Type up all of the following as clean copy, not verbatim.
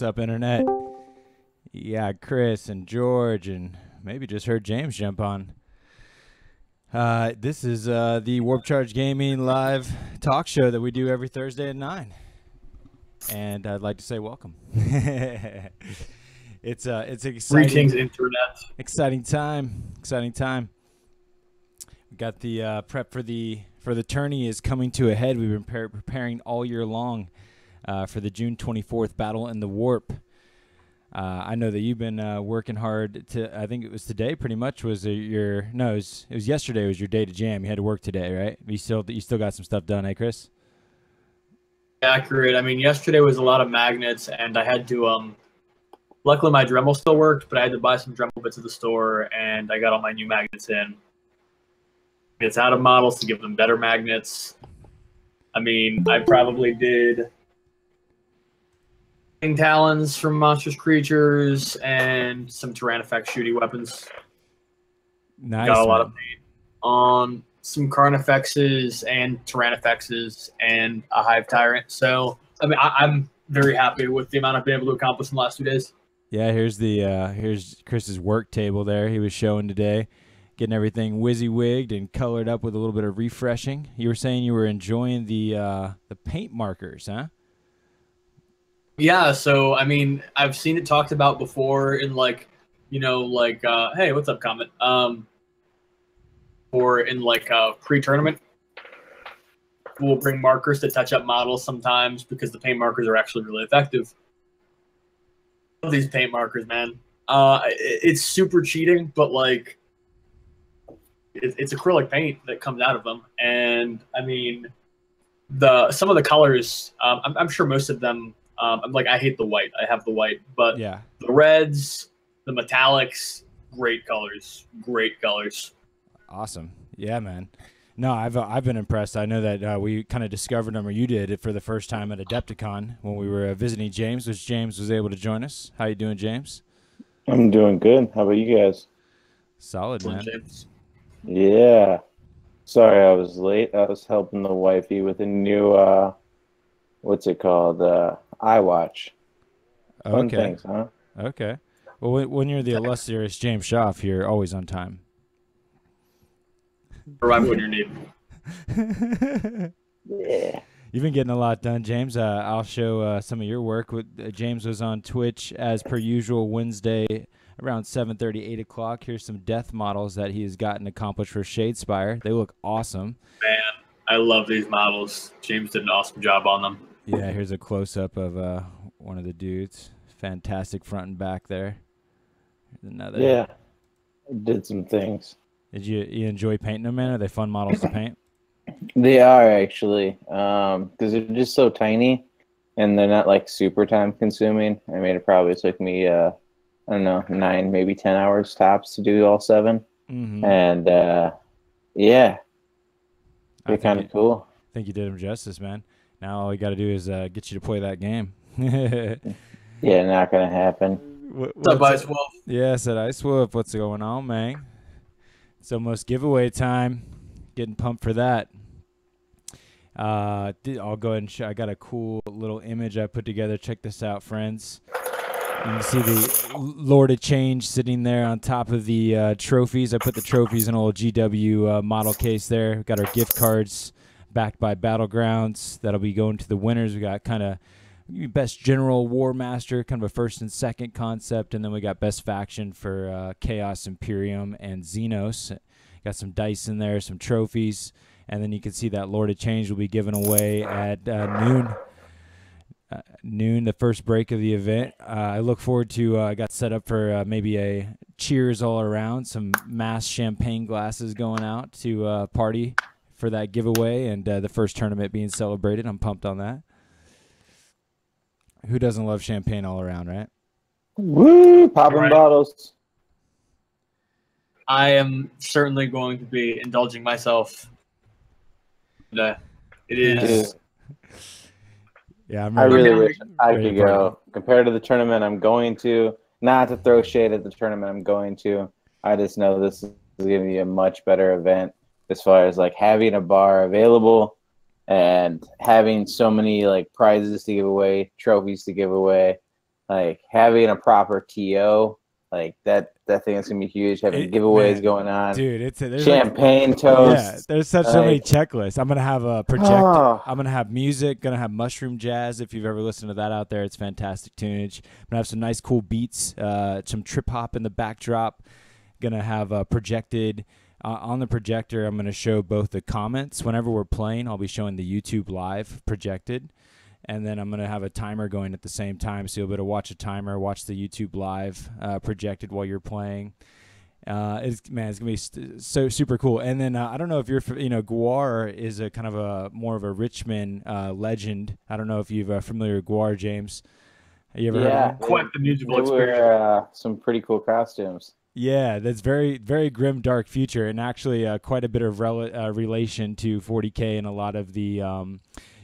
up, Internet? Yeah, Chris and George, and maybe just heard James jump on. This is the Warp Charge Gaming live talk show that we do every Thursday at 9. And I'd like to say welcome. It's exciting. Greetings, Internet. Exciting time. Exciting time. We got the prep for the tourney is coming to a head. We've been preparing all year long for the June 24th Battle in the Warp. I know that you've been working hard to. I think it was today. Pretty much was your no. It was yesterday. Was your day to jam? You had to work today, right? You still got some stuff done, eh, Chris? Accurate. I mean, yesterday was a lot of magnets, and I had to. Luckily, my Dremel still worked, but I had to buy some Dremel bits at the store, and I got all my new magnets in. It's out of models to give them better magnets. I mean, I probably did talons from monstrous creatures and some Tyrannifex shooting weapons. Nice. Got a lot of paint on some Carnifexes and Tyrannifexes and a Hive Tyrant. So, I mean, I'm very happy with the amount I've been able to accomplish in the last 2 days. Yeah, here's Chris's work table there. He was showing today, getting everything WYSIWYG'd and colored up with a little bit of refreshing. You were saying you were enjoying the paint markers, huh? Yeah, so I mean, I've seen it talked about before in hey, what's up, Comet? Or in pre-tournament, we'll bring markers to touch up models sometimes because the paint markers are actually really effective. I love these paint markers, man. It's super cheating, but it's acrylic paint that comes out of them, and I mean, some of the colors, I'm sure most of them. I hate the white. I have the white, but yeah, the reds, the metallics, great colors. Great colors. Awesome. Yeah, man. No, I've been impressed. I know that we kind of discovered them, or you did it for the first time at Adepticon when we were visiting James, which James was able to join us. How you doing, James? I'm doing good. How about you guys? Solid, man. James. Yeah. Sorry I was late. I was helping the wifey with a new, what's it called? iWatch. Fun Okay. things, huh? Okay. Well, when you're the illustrious James Schaff, you're always on time. Arrive when you're needed. Yeah. You've been getting a lot done, James. I'll show some of your work. James was on Twitch as per usual Wednesday around 7:30, 8 o'clock. Here's some death models that he has gotten accomplished for Shadespire. They look awesome. Man, I love these models. James did an awesome job on them. Yeah, here's a close-up of one of the dudes. Fantastic front and back there. Here's another. Yeah. I did some things. Did you enjoy painting them, man? Are they fun models to paint? They are, actually, because they're just so tiny, and they're not, super time-consuming. I mean, it probably took me, I don't know, 9, maybe 10 hours tops to do all 7. Mm-hmm. And, yeah, they're kind of cool. I think you did them justice, man. Now all we got to do is get you to play that game. Yeah, not going to happen. What's up, Ice Wolf? Yeah, I said Ice Wolf. What's going on, man? It's almost giveaway time. Getting pumped for that. I'll go ahead and show. I got a cool little image I put together. Check this out, friends. You can see the Lord of Change sitting there on top of the trophies. I put the trophies in a little GW model case there. We've got our gift cards backed by Battlegrounds. That'll be going to the winners. We got kind of Best General War Master, kind of a first and second concept. And then we got Best Faction for Chaos Imperium and Xenos. Got some dice in there, some trophies. And then you can see that Lord of Change will be given away at noon, the first break of the event. I look forward to, I got set up for maybe a cheers all around, some mass champagne glasses going out to party for that giveaway, and the first tournament being celebrated. I'm pumped on that. Who doesn't love champagne all around, right? Woo! Popping bottles. I am certainly going to be indulging myself. It is. Yeah, I really wish I could go. Compared to the tournament I'm going to, not to throw shade at the tournament I'm going to, I just know this is going to be a much better event as far as having a bar available and having so many prizes to give away, trophies to give away. like having a proper TO, like that thing is gonna be huge. Having giveaways going on, dude. There's champagne toast. Yeah, there's so many checklists. I'm gonna have a projector. I'm gonna have music. Gonna have mushroom jazz. If you've ever listened to that out there, it's fantastic tunage. I'm gonna have some nice cool beats. Some trip hop in the backdrop. Gonna have projected. On the projector, I'm going to show both the comments. Whenever we're playing, I'll be showing the YouTube live projected. And then I'm going to have a timer going at the same time. So you'll be able to watch a timer, watch the YouTube live projected while you're playing. It's going to be so super cool. And then I don't know if you're, Guar is a kind of a more of a Richmond legend. I don't know if you're familiar with Guar, James. Have you ever heard of him? Quite the musical experience. Some pretty cool costumes. Yeah, that's very, very grim, dark future, and actually quite a bit of relation to 40k and a lot of the,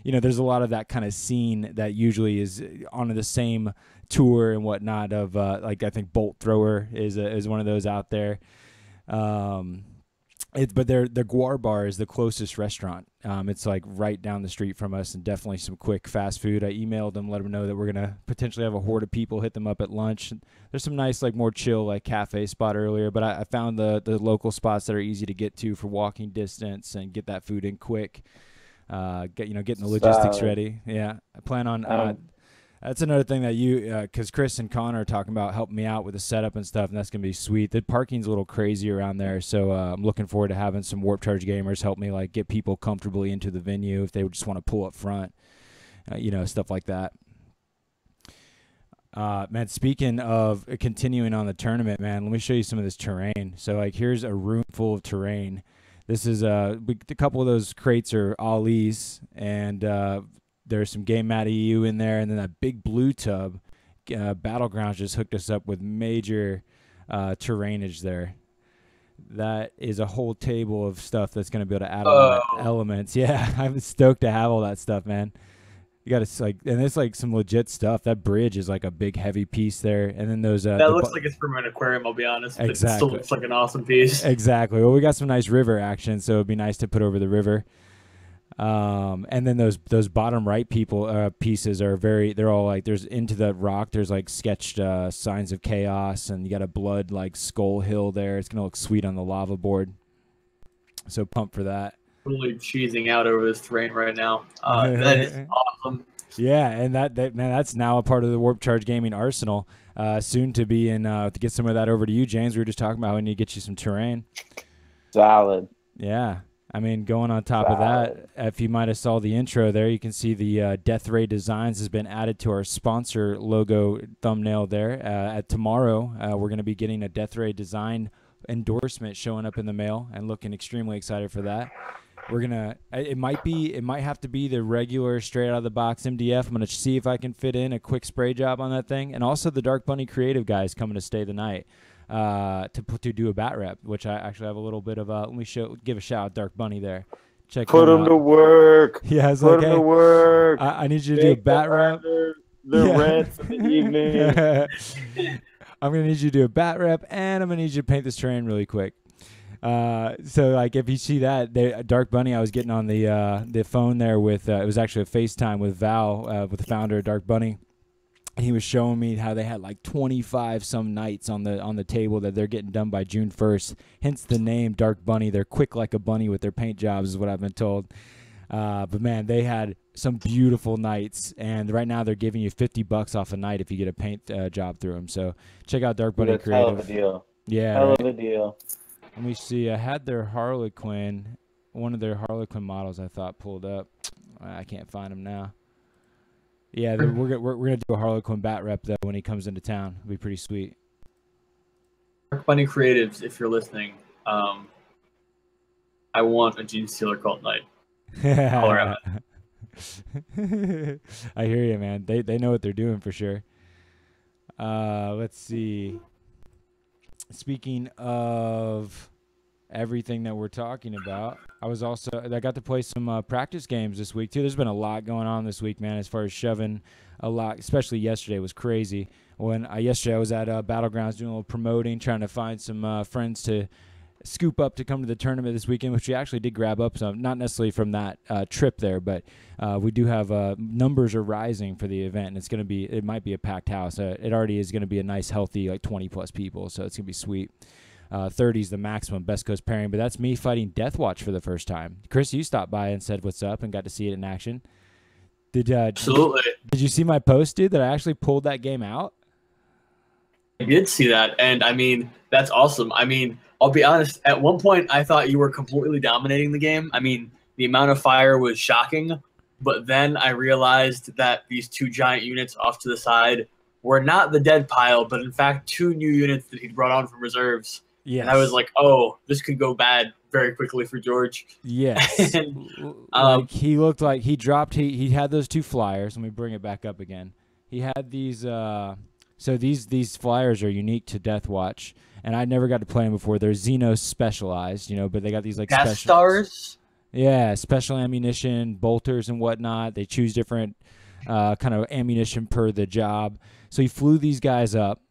there's a lot of that kind of scene that usually is on the same tour and whatnot of I think Bolt Thrower is one of those out there. But the Guar Bar is the closest restaurant. It's like right down the street from us, and definitely some quick fast food. I emailed them, let them know that we're gonna potentially have a horde of people hit them up at lunch. There's some nice, more chill, cafe spot earlier, but I found the local spots that are easy to get to for walking distance and get that food in quick. Getting the logistics ready. Yeah, I plan on. That's another thing that because Chris and Connor are talking about helping me out with the setup and stuff, and that's going to be sweet. The parking's a little crazy around there, so I'm looking forward to having some Warp Charge gamers help me get people comfortably into the venue if they just want to pull up front, stuff like that. Man, speaking of continuing on the tournament, man, let me show you some of this terrain. So, here's a room full of terrain. This is a couple of those crates are Ollie's, and there's some Game Mat EU in there, and then that big blue tub. Battlegrounds just hooked us up with major terrainage there. That is a whole table of stuff that's going to be able to add on elements. Yeah, I'm stoked to have all that stuff, man. You got to and it's some legit stuff. That bridge is a big heavy piece there, and then those. That looks like it's from an aquarium. I'll be honest. Exactly. It still looks like an awesome piece. Exactly. Well, we got some nice river action, so it'd be nice to put over the river. And then those bottom right pieces are they're all there's into the rock. There's sketched signs of chaos, and you got a blood skull hill there. It's gonna look sweet on the lava board. So pumped for that. Totally cheesing out over this terrain right now. That is awesome. Yeah, and that's now a part of the Warp Charge Gaming arsenal. Soon to be in to get some of that over to you, James. We were just talking about we need to get you some terrain. Solid. Yeah. I mean, going on top of that, if you might have saw the intro there, you can see the Death Ray Designs has been added to our sponsor logo thumbnail there. At tomorrow, we're going to be getting a Death Ray Design endorsement showing up in the mail, and looking extremely excited for that. We're gonna. It might have to be the regular straight out of the box MDF. I'm gonna see if I can fit in a quick spray job on that thing, and also the Dark Bunny Creative guys coming to stay the night. To do a bat rep, which I actually have a little bit of let me give a shout out Dark Bunny there. Put him to work. Yeah, I was put him to work. I need you to do a bat rep. The rent for the evening. I'm gonna need you to do a bat rep, and I'm gonna need you to paint this terrain really quick. So if you see that, Dark Bunny, I was getting on the phone there with it was actually a FaceTime with Val, with the founder of Dark Bunny. And he was showing me how they had 25 some nights on the table that they're getting done by June 1st. Hence the name Dark Bunny. They're quick like a bunny with their paint jobs, is what I've been told. But man, they had some beautiful nights, and right now they're giving you $50 off a night if you get a paint job through them. So check out Dark Bunny Creative. Hell of a deal. Yeah, hell of a deal. Let me see. I had their Harlequin, one of their Harlequin models I thought pulled up. I can't find them now. Yeah, we're gonna do a Harlequin bat rep though when he comes into town. It'll be pretty sweet. Bunny Creatives, if you're listening, I want a Gene Stealer cult night. I hear you, man. They know what they're doing for sure. Let's see. Speaking of everything that we're talking about, I got to play some practice games this week too. There's been a lot going on this week, man, as far as shoving a lot, especially yesterday was crazy. Yesterday I was at Battlegrounds doing a little promoting, trying to find some friends to scoop up to come to the tournament this weekend, which we actually did grab up some, not necessarily from that trip there, but we do have numbers are rising for the event, and it might be a packed house. It already is going to be a nice, healthy, like 20+ people, so it's going to be sweet. 30 is the maximum Best Coast pairing, but that's me fighting Deathwatch for the first time. Chris, you stopped by and said what's up and got to see it in action. Absolutely. Did you see my post, dude, that I actually pulled that game out? I did see that, and I mean, that's awesome. I mean, I'll be honest, at one point I thought you were completely dominating the game. I mean, the amount of fire was shocking, but then I realized that these 2 giant units off to the side were not the dead pile, but in fact 2 new units that he'd brought on from reserves. Yes. And I was like, oh, this could go bad very quickly for George. Yes. And, like he looked like he dropped, he had those 2 flyers. Let me bring it back up again. He had these, so these flyers are unique to Deathwatch, and I never got to play them before. They're Xenos specialized, but they got these like Death Stars? Yeah, special ammunition, bolters and whatnot. They choose different kind of ammunition per the job. So he flew these guys up,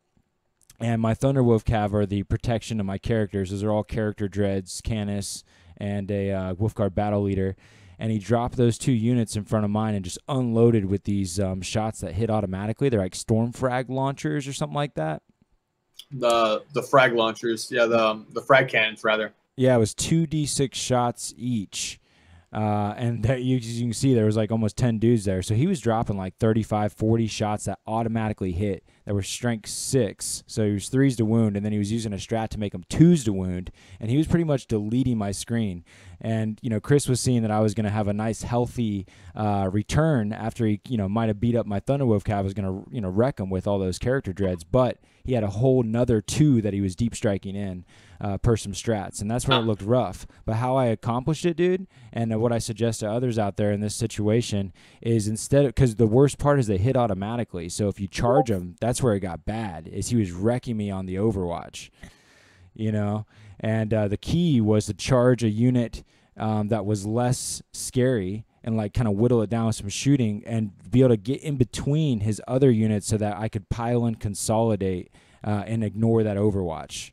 and my Thunderwolf Cav are the protection of my characters. Those are all character dreads, Canis, and a Wolfguard battle leader. And he dropped those 2 units in front of mine and just unloaded with these shots that hit automatically. They're like storm frag launchers or something like that. The frag launchers, yeah, the frag cannons rather. Yeah, it was 2d6 shots each. And that you can see there was like almost 10 dudes there. So he was dropping like 35, 40 shots that automatically hit that were strength 6. So he was 3s to wound, and then he was using a strat to make them 2s to wound. And he was pretty much deleting my screen. And, Chris was seeing that I was going to have a nice, healthy return after he, might have beat up my Thunderwolf Cav. I was going to, wreck him with all those character dreads. But he had a whole nother 2 that he was deep striking in per some strats. And that's where it looked rough. But how I accomplished it, dude, and what I suggest to others out there in this situation is because the worst part is they hit automatically. So if you charge them, that's where it got bad, is he was wrecking me on the Overwatch, And the key was to charge a unit that was less scary and like kind of whittle it down with some shooting and be able to get in between his other units so that I could pile and consolidate and ignore that Overwatch.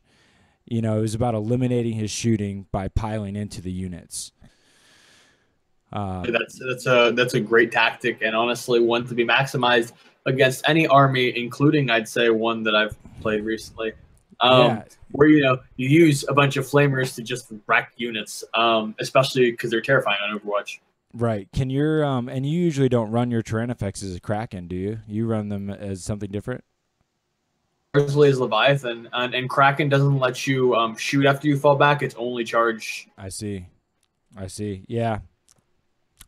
It was about eliminating his shooting by piling into the units. That's a great tactic, and honestly one to be maximized against any army, including I'd say one that I've played recently. Where you use a bunch of flamers to just wreck units, especially because they're terrifying on Overwatch. Right. Can your and you usually don't run your terrain effects as a Kraken, do you? You run them as something different? Usually as Leviathan, and Kraken doesn't let you shoot after you fall back. It's only charge. I see. Yeah,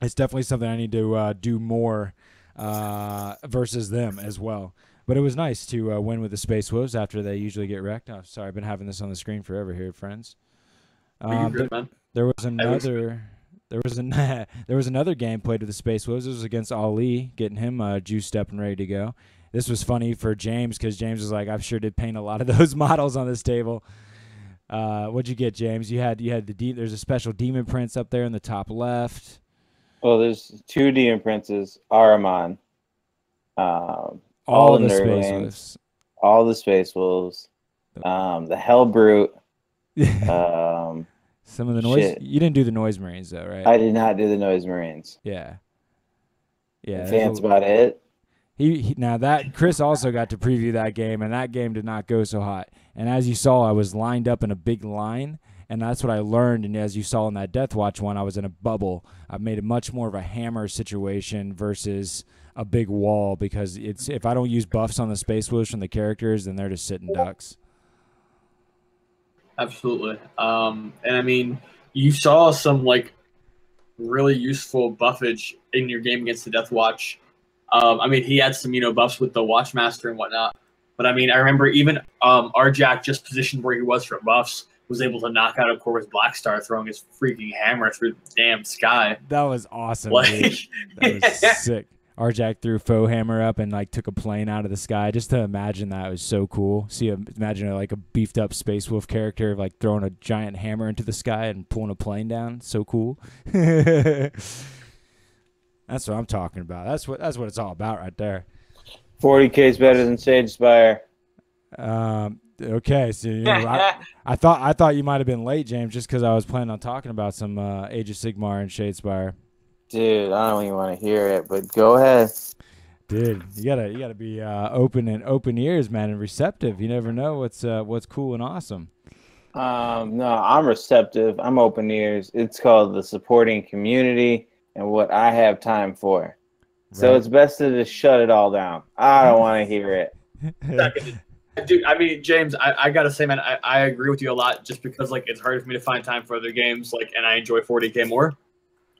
it's definitely something I need to do more versus them as well. But it was nice to win with the Space Wolves after they usually get wrecked. Oh, sorry, I've been having this on the screen forever here, friends. There was another game played with the Space Wolves. It was against Ali, getting him juiced up and ready to go. This was funny for James because James was like, I sure did paint a lot of those models on this table. What'd you get, James? You had there's a special demon prince up there in the top left. Well, there's 2 demon princes, Ahriman, all the Space Wolves, all the Space Wolves, the Hell Brute. Some of the noise. Shit. You didn't do the Noise Marines though, right? I did not do the Noise Marines. Yeah. That's about it. Now that Chris also got to preview that game, and that game did not go so hot. And as you saw, I was lined up in a big line, and that's what I learned. And as you saw in that Deathwatch one, I was in a bubble. I made it much more of a hammer situation versus a big wall, because if I don't use buffs on the Space Wolves from the characters, then they're just sitting ducks. Absolutely. And I mean, you saw some like really useful buffage in your game against the Deathwatch. I mean, he had some, buffs with the Watchmaster and whatnot. But I mean, I remember even Arjak, just positioned where he was for buffs, was able to knock out a Corvus Blackstar, throwing his freaking hammer through the damn sky. That was awesome. Dude. That was sick. Arjak threw faux hammer up and like took a plane out of the sky. Just to imagine that was so cool. Imagine like a beefed up Space Wolf character like throwing a giant hammer into the sky and pulling a plane down. So cool. That's what I'm talking about. That's what it's all about right there. 40K is better than Sage Spire. Okay, so I thought you might have been late, James, just because I was planning on talking about some Age of Sigmar and Shadespire. Dude, I don't even want to hear it, but go ahead. Dude, you gotta be open ears, man, and receptive. You never know what's cool and awesome. No, I'm receptive. I'm open ears. It's called the supporting community and what I have time for. Right. So it's best to just shut it all down. I don't want to hear it. Dude, I mean, James, I gotta say, man, I agree with you a lot. Just because like it's hard for me to find time for other games, like, and I enjoy 40k more.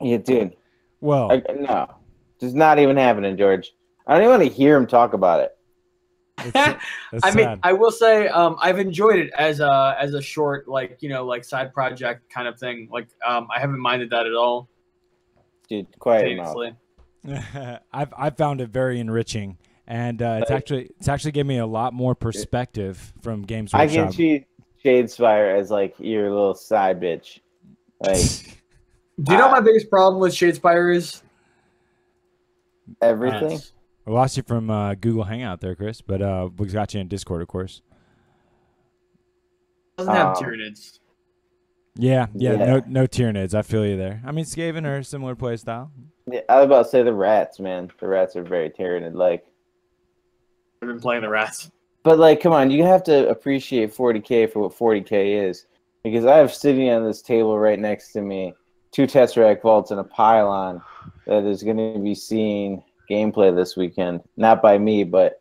Yeah, dude. Well, no, just not even happening, George. I don't even want to hear him talk about it. That's I mean, sad. I will say I've enjoyed it as a short, like, like side project kind of thing. Like I haven't minded that at all. Dude, quiet mouth. I've found it very enriching, and it's actually given me a lot more perspective from Games Workshop. I can see Shadespire as like your little side bitch. Like, do you know what my biggest problem with Shadespire is? Everything. I lost you from Google Hangout there, Chris, but we got you in Discord, of course. Doesn't have Tyranids. Yeah. No Tyranids. I feel you there. I mean, Skaven are a similar play style. Yeah, I was about to say the rats, man. The rats are very Tyranid-like. I've been playing the rats. But, like, come on, you have to appreciate 40k for what 40k is. Because I have sitting on this table right next to me 2 Tesseract Vaults and a pylon that is going to be seeing gameplay this weekend. Not by me, but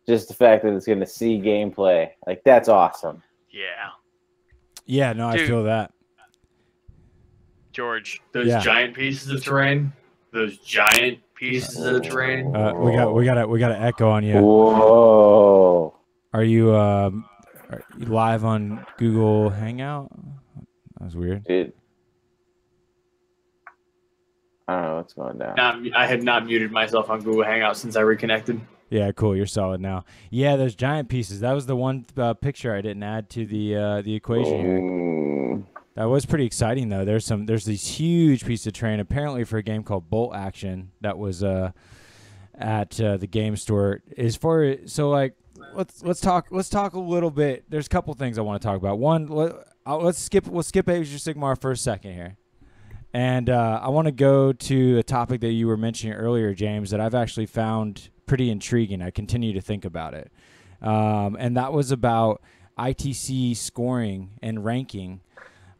just the fact that it's going to see gameplay. Like, that's awesome. Yeah. Yeah, no, Dude, I feel that. George, those giant pieces of terrain. Those giant pieces of terrain. We got an echo on you. Whoa. Are you live on Google Hangout? That was weird. Dude. I don't know what's going down. I had not muted myself on Google Hangout since I reconnected. Yeah, cool. You're solid now. Yeah, those giant pieces. That was the one picture I didn't add to the equation here. That was pretty exciting though. There's these huge pieces of terrain apparently for a game called Bolt Action that was at the game store. Let's talk a little bit. There's a couple things I want to talk about. One, we'll skip Age of Sigmar for a second here. And I want to go to a topic that you were mentioning earlier, James, that I've actually found pretty intriguing. I continue to think about it. And that was about ITC scoring and ranking.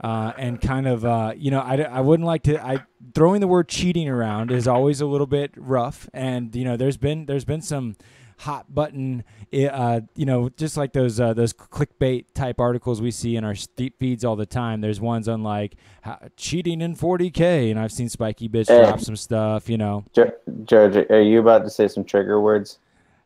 And kind of, I wouldn't like to. Throwing the word cheating around is always a little bit rough. And, there's been some hot button, just like those clickbait type articles we see in our feeds all the time. There's ones on like cheating in 40k, and I've seen Spiky Bitch drop some stuff. George, are you about to say some trigger words?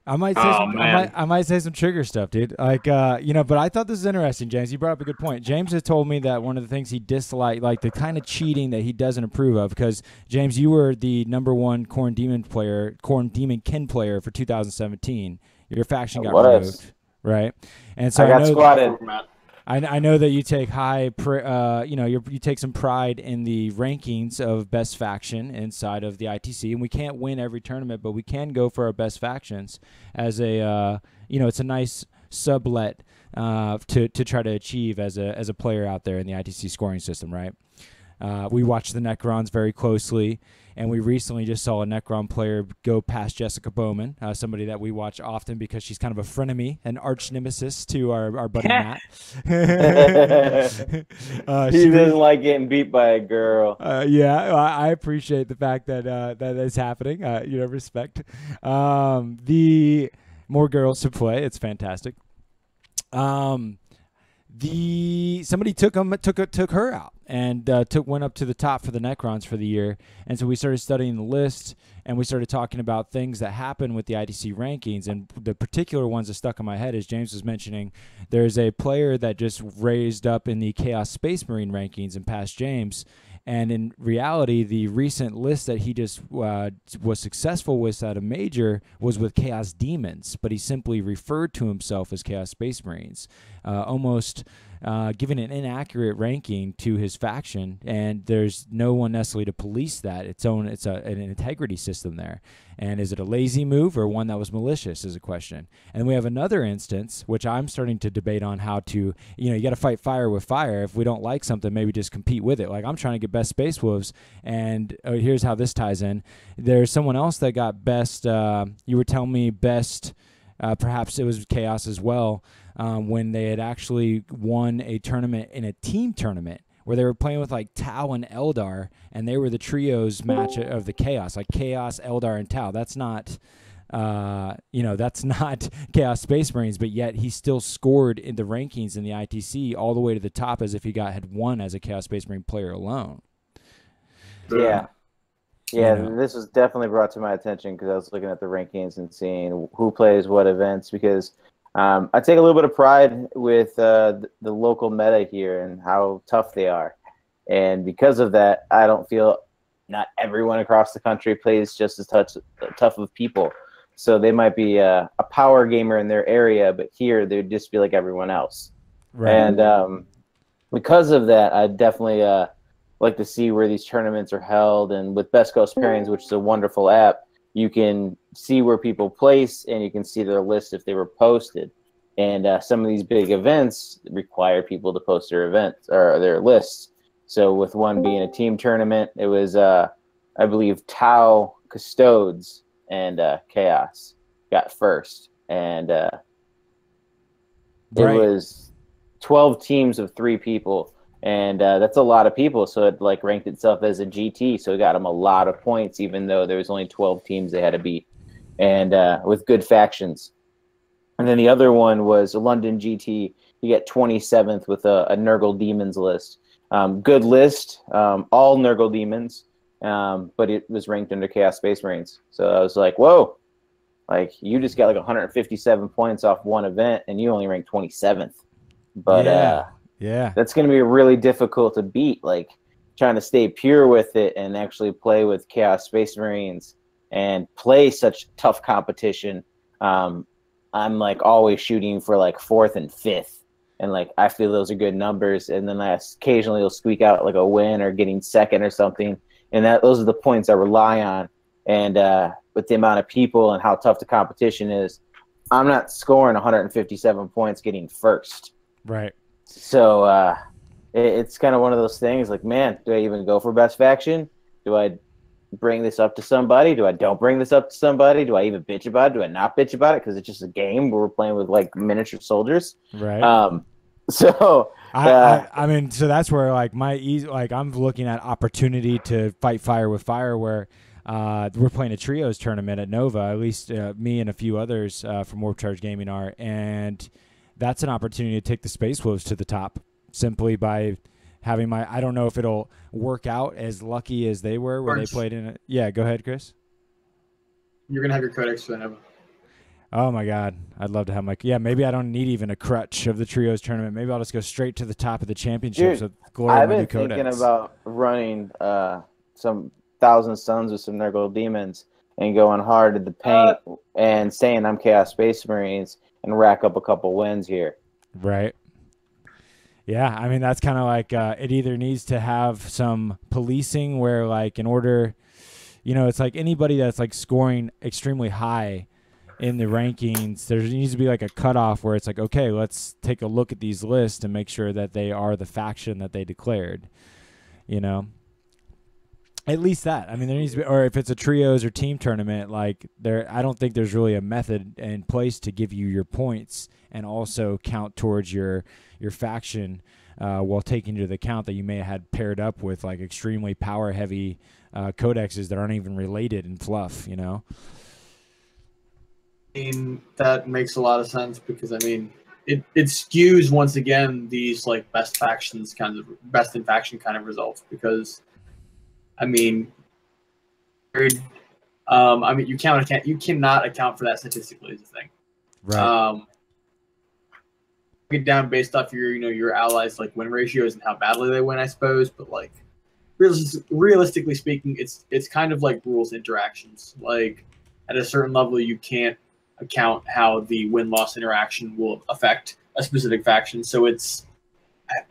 I might say I might say some trigger stuff, dude. Like, but I thought this is interesting, James. You brought up a good point. James has told me that one of the things he disliked, like the kind of cheating that he doesn't approve of, because James, you were the #1 Khorne Demon Kin player for 2017. Your faction got removed, right? And so I got squatted. I know that you take you take some pride in the rankings of best faction inside of the ITC, and we can't win every tournament, but we can go for our best factions as a it's a nice sublet to try to achieve as a player out there in the ITC scoring system, right? We watch the Necrons very closely, and we recently just saw a Necron player go past Jessica Bowman, somebody that we watch often because she's kind of a frenemy, an arch nemesis to our buddy Matt. She doesn't like getting beat by a girl. I appreciate the fact that that is happening. Respect. The more girls to play, it's fantastic. Somebody took her out and went up to the top for the Necrons for the year, and so we started studying the list, and we started talking about things that happen with the ITC rankings, and the particular ones that stuck in my head, as James was mentioning, there's a player that just raised up in the Chaos Space Marine rankings and passed James. And in reality, the recent list that he just was successful with at a major was with Chaos Demons, but he simply referred to himself as Chaos Space Marines. Almost giving an inaccurate ranking to his faction, and there's no one necessarily to police that. It's an integrity system there. And is it a lazy move or one that was malicious is a question. And we have another instance, which I'm starting to debate on how to, you got to fight fire with fire. If we don't like something, maybe just compete with it. Like I'm trying to get best Space Wolves, and here's how this ties in. There's someone else that got best, you were telling me best, perhaps it was Chaos as well, when they had actually won a tournament in a team tournament where they were playing with like Tau and Eldar, and they were the trios match of the Chaos, like Chaos, Eldar, and Tau. That's not, that's not Chaos Space Marines, but yet he still scored in the rankings in the ITC all the way to the top as if he had won as a Chaos Space Marine player alone. Yeah. This was definitely brought to my attention because I was looking at the rankings and seeing who plays what events, because I take a little bit of pride with the local meta here and how tough they are. And because of that, I don't feel not everyone across the country plays just as tough of people. So they might be a power gamer in their area, but here they'd just be like everyone else. Right. And because of that, I definitely like to see where these tournaments are held. And with Best Coast Pairings, which is a wonderful app, you can see where people place, and you can see their list if they were posted. And some of these big events require people to post their events or their lists. So with one being a team tournament, it was, I believe, Tau, Custodes, and Chaos got first. And it was 12 teams of 3 people. And that's a lot of people, so it like ranked itself as a GT, so it got them a lot of points, even though there was only 12 teams they had to beat, and with good factions. And then the other one was a London GT. You get 27th with a Nurgle Demons list. Good list, all Nurgle Demons, but it was ranked under Chaos Space Marines. So I was like, whoa, like you just got like 157 points off one event, and you only ranked 27th. But yeah, that's going to be really difficult to beat, like trying to stay pure with it and actually play with Chaos Space Marines and play such tough competition. I'm like always shooting for like 4th and 5th, and like I feel those are good numbers, and then I occasionally will squeak out like a win or getting 2nd or something, and those are the points I rely on. And with the amount of people and how tough the competition is, I'm not scoring 157 points getting 1st. Right. So it's kind of one of those things like, man, do I even go for best faction? Do I bring this up to somebody? Do I don't bring this up to somebody? Do I even bitch about it? Do I not bitch about it because it's just a game where we're playing with like miniature soldiers? Right. So I mean, so that's where like I'm looking at opportunity to fight fire with fire, where we're playing a trios tournament at Nova, at least me and a few others from Warp Charge Gaming are, and that's an opportunity to take the Space Wolves to the top simply by having I don't know if it'll work out as lucky as they were where they played in it. Yeah, go ahead, Chris. You're going to have your codex for Nova. Oh, my God. I'd love to have maybe I don't need even a crutch of the trios tournament. Maybe I'll just go straight to the top of the championships with glory of my new codex. I've been thinking about running some Thousand Suns with some Nurgle Demons and going hard at the paint and saying I'm Chaos Space Marines and rack up a couple wins here. Right. Yeah, I mean, that's kind of like it either needs to have some policing where, like, in order, it's like anybody that's, like, scoring extremely high in the rankings, there needs to be, like, a cutoff where it's like, okay, let's take a look at these lists and make sure that they are the faction that they declared, At least that. I mean, there needs to be, or if it's a trios or team tournament, like I don't think there's really a method in place to give you your points and also count towards your faction while taking into account that you may have had paired up with like extremely power heavy codexes that aren't even related in fluff, I mean, that makes a lot of sense because I mean, it skews once again these like best in faction kind of results because. I mean, you cannot account for that statistically is the thing. Right. Get down based off your allies like win ratios and how badly they win, I suppose. But like, realistically speaking, it's kind of like rules interactions. Like at a certain level, you can't account how the win-loss interaction will affect a specific faction. So it's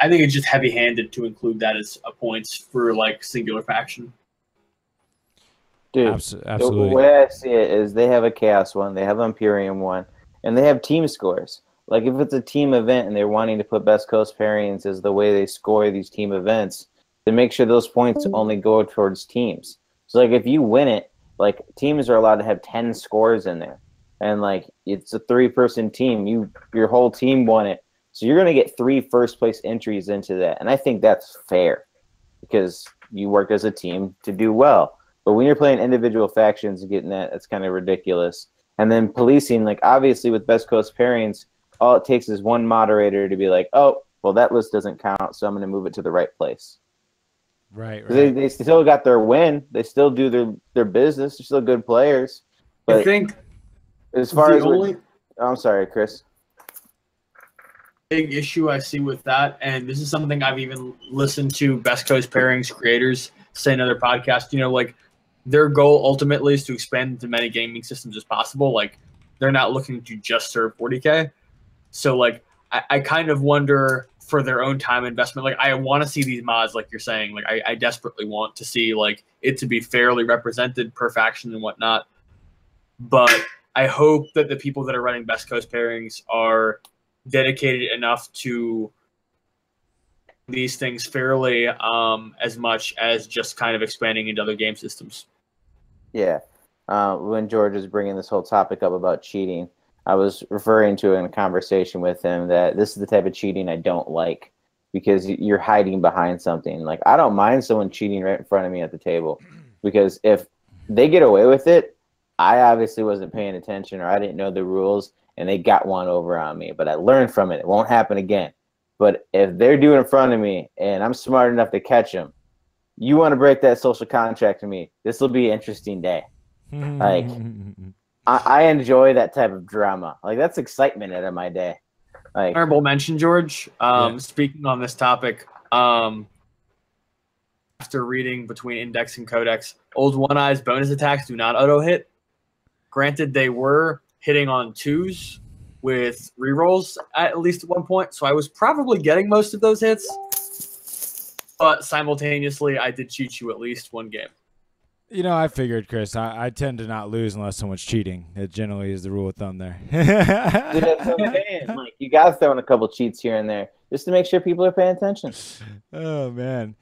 I think it's just heavy-handed to include that as a points for like singular faction. Dude, Absolutely. the way I see it is they have a Chaos one, they have an Imperium one, and they have team scores. Like if it's a team event and they're wanting to put Best Coast pairings as the way they score these team events, then make sure those points only go towards teams. So like if you win it, like teams are allowed to have 10 scores in there. And like it's a 3-person team. Your whole team won it. So you're gonna get 3 first-place entries into that. And I think that's fair because you work as a team to do well. But when you're playing individual factions and getting that, that's kind of ridiculous. And then policing, like obviously with Best Coast pairings, all it takes is one moderator to be like, oh, well, that list doesn't count, so I'm going to move it to the right place. Right. They still got their win. They still do their business. They're still good players. But I think as far as I'm sorry, Chris. Big issue I see with that, and this is something I've even listened to Best Coast pairings creators say in other podcasts, you know, like their goal ultimately is to expand into many gaming systems as possible. Like they're not looking to just serve 40K. So like I kind of wonder for their own time investment. Like I want to see these mods, like you're saying, like I desperately want to see like it to be fairly represented per faction and whatnot. But I hope that the people that are running Best Coast pairings are dedicated enough to these things fairly as much as just kind of expanding into other game systems. Yeah. When George was bringing this whole topic up about cheating, I was referring to in a conversation with him that this is the type of cheating I don't like because you're hiding behind something. Like, I don't mind someone cheating right in front of me at the table because if they get away with it, I obviously wasn't paying attention or I didn't know the rules and they got one over on me. But I learned from it. It won't happen again. But if they're doing it in front of me and I'm smart enough to catch them, you want to break that social contract to me, this will be an interesting day. Like, I enjoy that type of drama. Like, that's excitement out of my day. Like, honorable mention, George. Speaking on this topic, after reading between Index and Codex, Old One Eye's bonus attacks do not auto-hit. Granted, they were hitting on 2s with rerolls at least at one point, so I was probably getting most of those hits. But simultaneously, I did cheat you at least one game. You know, I figured, Chris, I tend to not lose unless someone's cheating. It generally is the rule of thumb there. Dude, that's what I'm saying. Like, you got to throw in a couple cheats here and there just to make sure people are paying attention. Oh, man.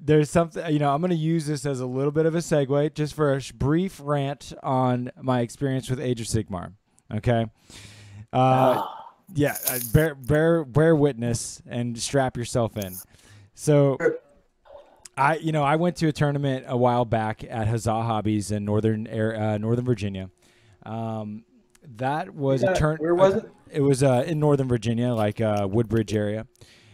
There's something, you know, I'm going to use this as a little bit of a segue just for a brief rant on my experience with Age of Sigmar. Okay. Yeah, bear witness and strap yourself in. So I went to a tournament a while back at Huzzah Hobbies in Northern Virginia. That was a turn. Where was it? It was in Northern Virginia, like Woodbridge area.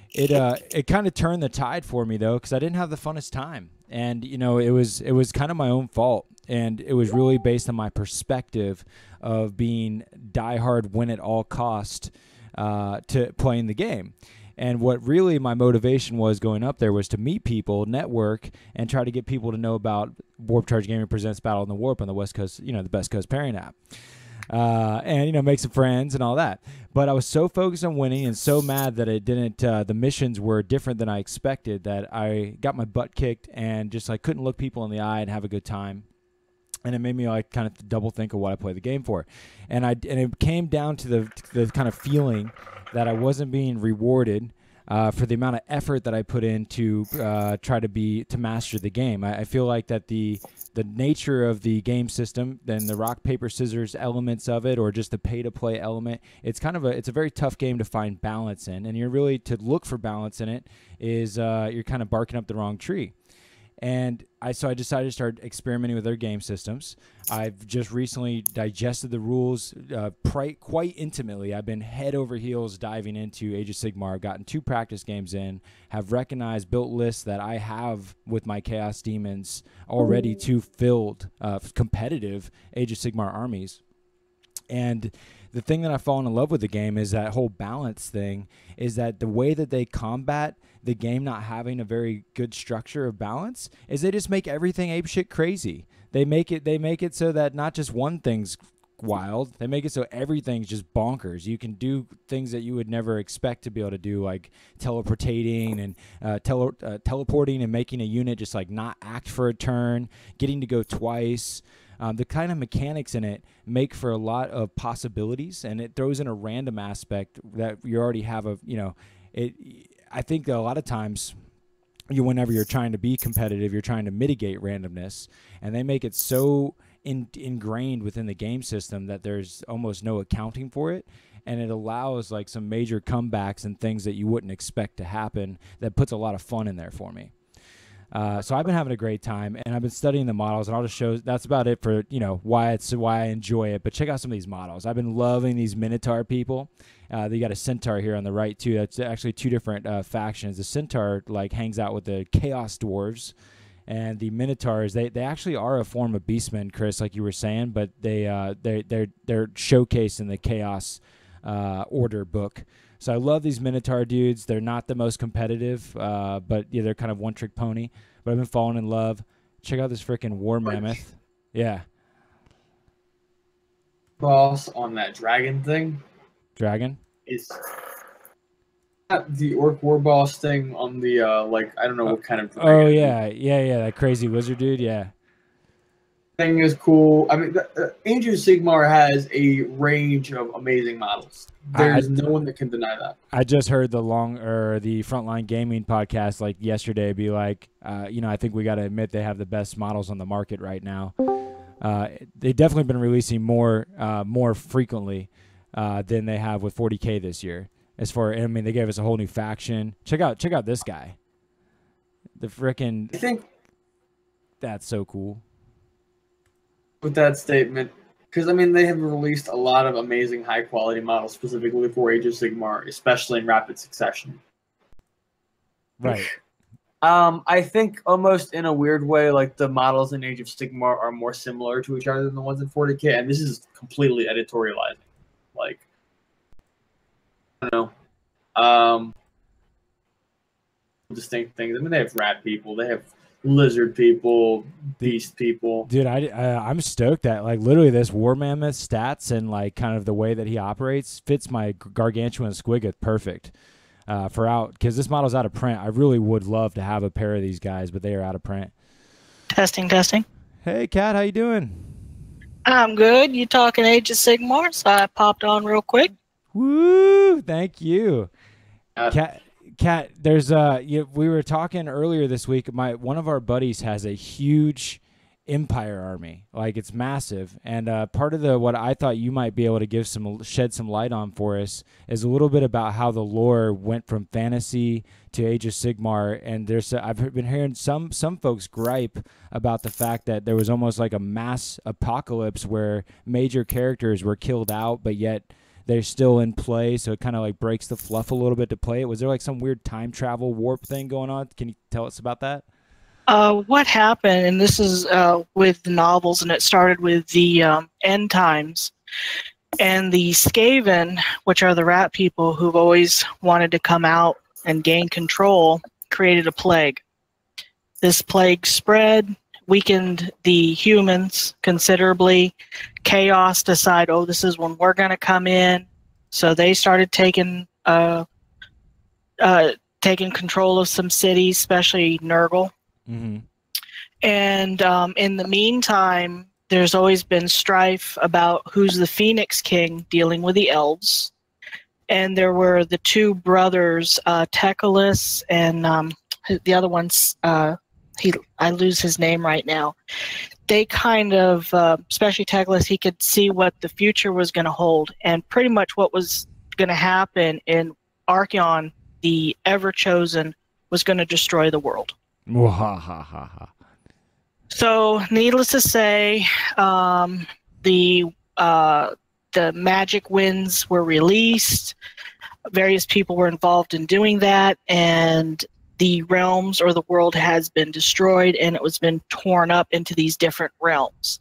It kind of turned the tide for me though, because I didn't have the funnest time, and you know it was kind of my own fault, and it was really based on my perspective of being diehard, win at all cost to playing the game. And what really my motivation was going up there was to meet people, network, and try to get people to know about Warp Charge Gaming Presents Battle in the Warp on the West Coast, you know, the Best Coast pairing app. And, you know, make some friends and all that. But I was so focused on winning and so mad that it didn't, the missions were different than I expected that I got my butt kicked and just like couldn't look people in the eye and have a good time. And it made me like kind of double think of what I play the game for. And it came down to the kind of feeling that I wasn't being rewarded for the amount of effort that I put in to try to master the game. I feel like that the nature of the game system, then the rock paper scissors elements of it, or just the pay to play element, it's a very tough game to find balance in, and you're really to look for balance in it is you're kind of barking up the wrong tree. And so I decided to start experimenting with other game systems. I've just recently digested the rules quite intimately. I've been head over heels diving into Age of Sigmar. I've gotten 2 practice games in, have recognized built lists that I have with my Chaos Demons already 2 filled competitive Age of Sigmar armies. And the thing that I've fallen in love with the game is that whole balance thing, is that the way that they combat the game not having a very good structure of balance is they just make everything apeshit crazy. They make it so that not just one thing's wild. They make it so everything's just bonkers. You can do things that you would never expect to be able to do, like teleporting and teleporting and making a unit just like not act for a turn, getting to go twice. The kind of mechanics in it make for a lot of possibilities, and it throws in a random aspect that you already have I think that a lot of times whenever you're trying to be competitive, you're trying to mitigate randomness, and they make it so ingrained within the game system that there's almost no accounting for it, and it allows like some major comebacks and things that you wouldn't expect to happen. That puts a lot of fun in there for me. So I've been having a great time, and I've been studying the models, and I'll just show. That's about it for why I enjoy it. But check out some of these models. I've been loving these Minotaur people. They got a Centaur here on the right too. That's actually two different factions. The Centaur like hangs out with the Chaos Dwarves, and the Minotaurs they actually are a form of Beastmen, Chris, like you were saying, but they're showcased in the Chaos Order book. So I love these Minotaur dudes. They're not the most competitive, but yeah, they're kind of one-trick pony. But I've been falling in love. Check out this freaking War Mammoth. Yeah. Boss on that dragon thing. Dragon? Is the Orc War Boss thing on the, I don't know what kind of dragon. Oh, yeah. That crazy wizard dude, yeah. Thing is cool. I mean, Age of Sigmar has a range of amazing models. There's no one that can deny that. I just heard the Frontline Gaming podcast like yesterday be like, I think we got to admit they have the best models on the market right now. They've definitely been releasing more frequently than they have with 40k this year. They gave us a whole new faction. Check out this guy. The frickin' I think that's so cool. With that statement, because they have released a lot of amazing high quality models specifically for Age of Sigmar, especially in rapid succession. Right. I think almost in a weird way, like the models in Age of Sigmar are more similar to each other than the ones in 40k, and this is completely editorializing. Like, I don't know, distinct things. They have rat people, they have lizard people, beast people. Dude, I'm stoked that like literally this War Mammoth stats and like kind of the way that he operates fits my Gargantuan Squigga perfect because this model's out of print. I really would love to have a pair of these guys, but they are out of print. Testing. Hey, Kat, how you doing? I'm good. You talking Age of Sigmar, so I popped on real quick. Woo! Thank you. Kat, there's we were talking earlier this week. One of our buddies has a huge Empire army, like it's massive. And part of what I thought you might be able to shed some light on for us is a little bit about how the lore went from fantasy to Age of Sigmar. And I've been hearing some folks gripe about the fact that there was almost like a mass apocalypse where major characters were killed out, but yet they're still in play, so it kind of like breaks the fluff a little bit to play it. Was there like some weird time travel warp thing going on? Can you tell us about that? What happened, and this is with the novels, and it started with the End Times, and the Skaven, which are the rat people who've always wanted to come out and gain control, created a plague. This plague spread, weakened the humans considerably. Chaos decided, this is when we're going to come in. So they started taking control of some cities, especially Nurgle. Mm-hmm. And in the meantime, there's always been strife about who's the Phoenix King dealing with the elves. And there were the two brothers, Teclis and the other one's, I lose his name right now. They kind of, especially Teclis, he could see what the future was going to hold, and pretty much what was going to happen in Archeon, the Ever-Chosen, was going to destroy the world. So, needless to say, the magic winds were released. Various people were involved in doing that, and the realms or the world has been destroyed, and it was been torn up into these different realms.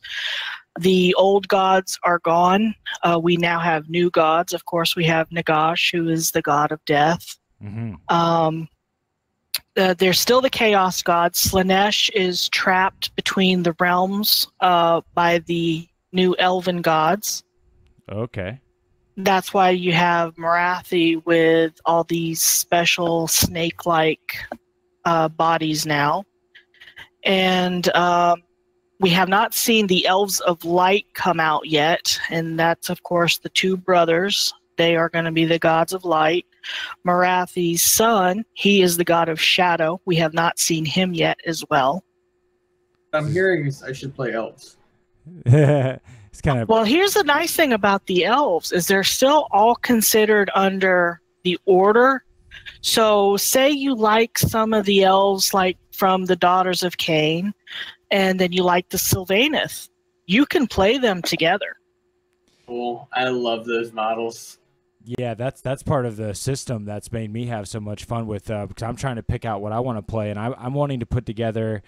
The old gods are gone. We now have new gods. Of course, we have Nagash, who is the god of death. Mm-hmm. There's still the chaos god. Slanesh is trapped between the realms by the new elven gods. Okay. That's why you have Marathi with all these special snake-like bodies now. And we have not seen the Elves of Light come out yet, and that's, of course, the two brothers. They are going to be the gods of light. Marathi's son, he is the god of shadow. We have not seen him yet as well. I'm hearing I should play elves. It's kind of Well, here's the nice thing about the elves is they're still all considered under the order. So say you like some of the elves like from the Daughters of Cain, and then you like the Sylvaneth. You can play them together. Cool. I love those models. yeah. That's part of the system that's made me have so much fun with because I'm trying to pick out what I want to play, and I'm wanting to put together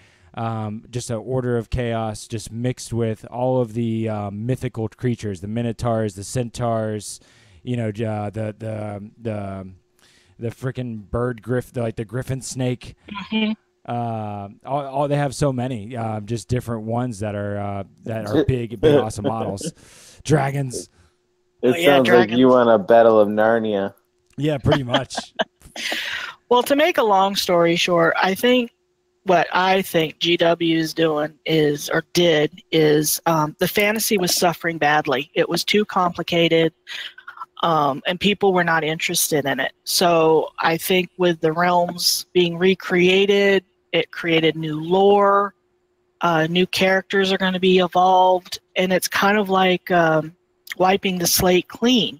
just an order of chaos, just mixed with all of the mythical creatures, the minotaurs, the centaurs, you know, the freaking bird like the griffin snake. Mm-hmm. All they have so many, just different ones that are big, awesome models. Dragons. It yeah, sounds like you want a Battle of Narnia. Yeah, pretty much. Well, to make a long story short, what I think GW is doing is the fantasy was suffering badly. It was too complicated, and people were not interested in it. So I think with the realms being recreated, it created new lore, new characters are going to be evolved, and it's kind of like wiping the slate clean.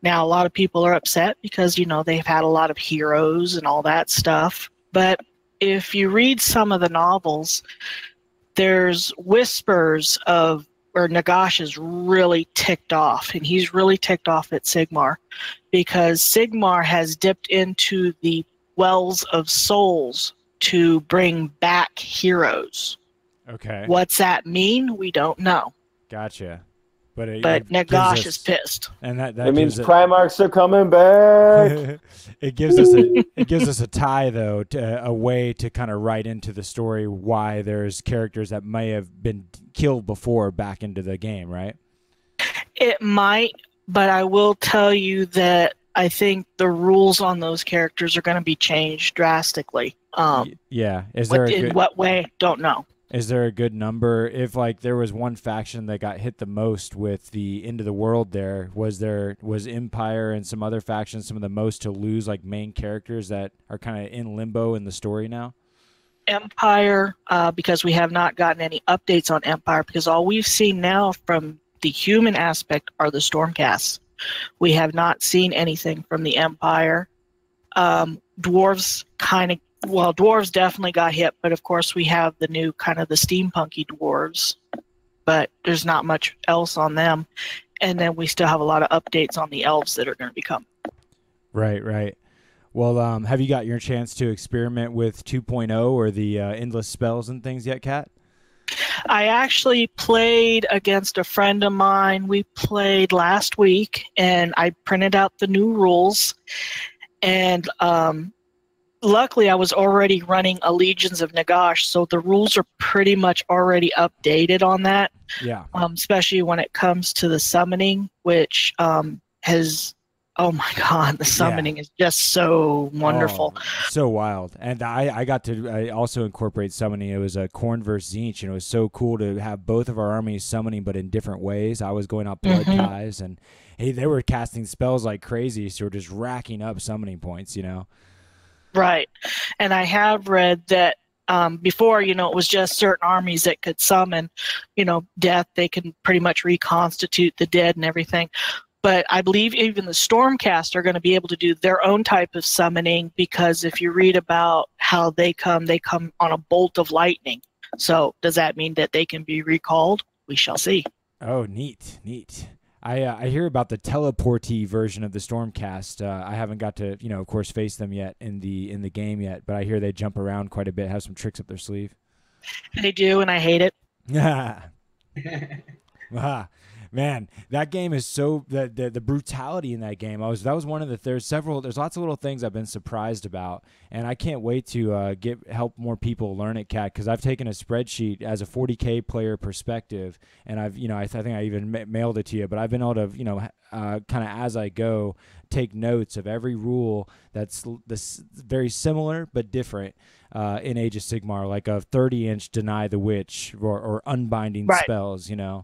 Now, a lot of people are upset because, you know, they've had a lot of heroes and all that stuff. But if you read some of the novels, there's whispers of where Nagash is really ticked off, and he's really ticked off at Sigmar because Sigmar has dipped into the wells of souls to bring back heroes. Okay. What's that mean? We don't know. Gotcha. But Nagash is pissed. And that It means gives Primarchs are coming back. it gives us a tie though, to a way to kind of write into the story why there's characters that may have been killed before back into the game, right? It might, but I will tell you that I think the rules on those characters are going to be changed drastically. Yeah. In what way? Don't know. Is there a good number? If like there was one faction that got hit the most with the end of the world, was Empire and some other factions some of the most to lose like main characters that are kind of in limbo in the story now? Empire, because we have not gotten any updates on Empire, because all we've seen now from the human aspect are the Stormcasts. We have not seen anything from the Empire. Dwarves dwarves definitely got hit, but of course we have the new kind of the steampunky dwarves, but there's not much else on them. And then we still have a lot of updates on the elves that are going to be coming. Right. Well, have you got your chance to experiment with 2.0 or the endless spells and things yet, Kat? I actually played against a friend of mine. We played last week, and I printed out the new rules. And luckily, I was already running a Legions of Nagash, so the rules are pretty much already updated on that. Yeah. Especially when it comes to the summoning, which has... Oh my God, the summoning is just so wonderful. Oh, so wild. And I also incorporate summoning. It was a Khorne versus Tzeentch, and it was so cool to have both of our armies summoning, but in different ways. I was going out blood ties, and they were casting spells like crazy, so we're just racking up summoning points, you know? Right. And I have read that before, it was just certain armies that could summon, death. They can pretty much reconstitute the dead and everything. But I believe even the Stormcast are going to be able to do their own type of summoning, because if you read about how they come on a bolt of lightning. So does that mean that they can be recalled? We shall see. Oh, neat. I hear about the teleportee version of the Stormcast. I haven't got to, of course, face them yet in the game yet, but I hear they jump around quite a bit, have some tricks up their sleeve. They do, and I hate it. Yeah. Man, that game is so the brutality in that game. That was one of the there's lots of little things I've been surprised about, and I can't wait to help more people learn it, Cat, because I've taken a spreadsheet as a 40k player perspective, and I've I think I even mailed it to you, but I've been able to kind of as I go take notes of every rule that's very similar but different in Age of Sigmar, like a 30-inch deny the witch or unbinding spells, there's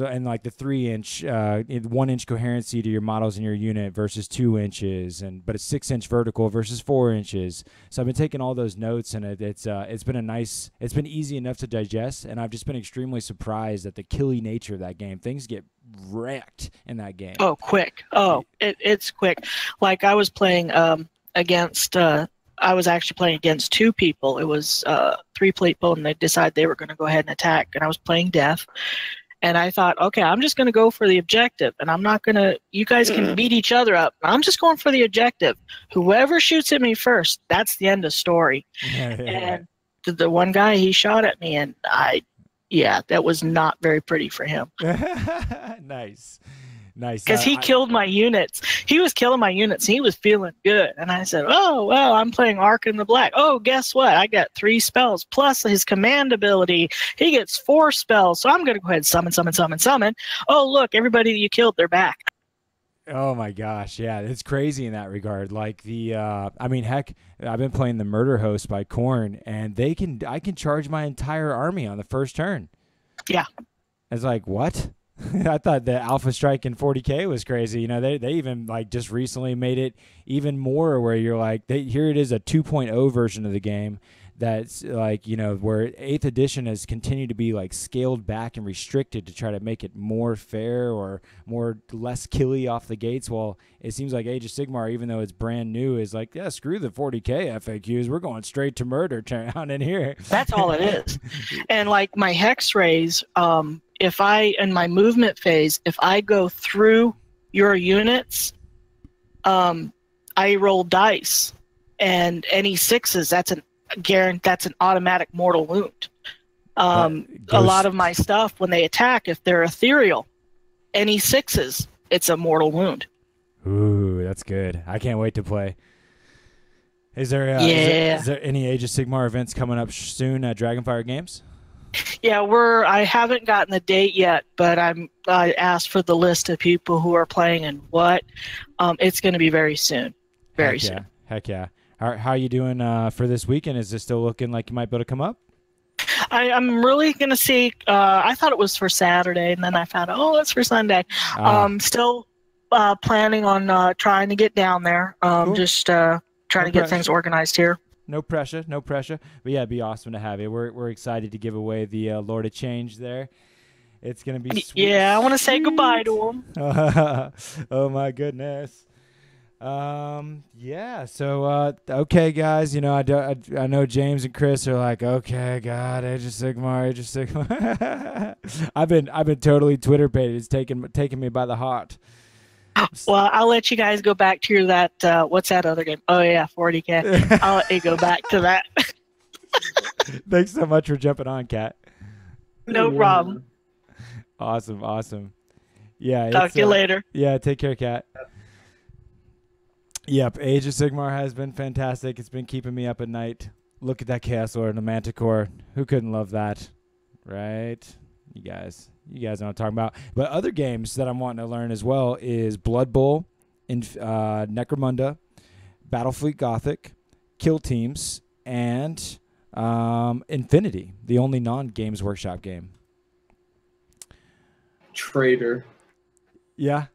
and like the 3-inch 1-inch coherency to your models in your unit versus 2 inches, but a 6-inch vertical versus 4 inches. So I've been taking all those notes, and it's been easy enough to digest, and I've just been extremely surprised at the killy nature of that game. Things get wrecked in that game. Oh, quick. It's quick. Like I was playing against I was actually playing against 2 people. It was 3-plate boat, and they decided they were going to go ahead and attack, and I was playing death. And I thought, okay, I'm just going to go for the objective, and I'm not going to – you guys can beat each other up. I'm just going for the objective. Whoever shoots at me first, that's the end of story. And the one guy, he shot at me, and that was not very pretty for him. Nice. Because he killed my units. He was killing my units. He was feeling good. And I said, oh, well, I'm playing Arc in the Black. Oh, guess what? I got 3 spells plus his command ability. He gets 4 spells. So I'm going to go ahead and summon. Oh, look, everybody that you killed, they're back. Oh, my gosh. Yeah, it's crazy in that regard. Like heck, I've been playing the Murder Host by Korn, and I can charge my entire army on the first turn. Yeah. It's like, what? I thought the Alpha Strike in 40k was crazy. They even like just recently made it even more where you're like, here it is, a 2.0 version of the game that's like, where 8th edition has continued to be like scaled back and restricted to try to make it more fair or less killy off the gates. Well, it seems like Age of Sigmar, even though it's brand new, is like, yeah, screw the 40k FAQs. We're going straight to murder down in here. That's all it is. And like my Hex Rays, if in my movement phase, if I go through your units, I roll dice, and any 6s, that's an automatic mortal wound. A lot of my stuff, when they attack, if they're ethereal, any 6s, it's a mortal wound. Ooh, that's good. I can't wait to play. Is there any Age of Sigmar events coming up soon at Dragonfire Games? Yeah, I haven't gotten the date yet, but I asked for the list of people who are playing and what. It's going to be very soon. Very soon. Heck yeah. How are you doing for this weekend? Is this still looking like you might be able to come up? I'm really going to see. I thought it was for Saturday, and then I found out, it's for Sunday. Still planning on trying to get down there. Cool. Just trying to get things organized here. No pressure. But yeah, it'd be awesome to have you. We're excited to give away the Lord of Change there. It's going to be sweet. Yeah, I want to say goodbye to him. Oh, my goodness. Yeah, so, okay, guys, I know James and Chris are like, okay, God, Age of Sigmar. I've been totally Twitter baited. It's taking me by the heart. Well, I'll let you guys go back to that, what's that other game? Oh, yeah, 40K. I'll let you go back to that. Thanks so much for jumping on, Kat. No problem. Awesome. Yeah. Talk to you later. Yeah, take care, Kat. Yep, Age of Sigmar has been fantastic. It's been keeping me up at night. Look at that Chaos Lord and the Manticore. Who couldn't love that? Right? You guys know what I'm talking about. But other games that I'm wanting to learn as well is Blood Bowl, Necromunda, Battlefleet Gothic, Kill Teams, and Infinity, the only non-Games Workshop game. Traitor. Yeah.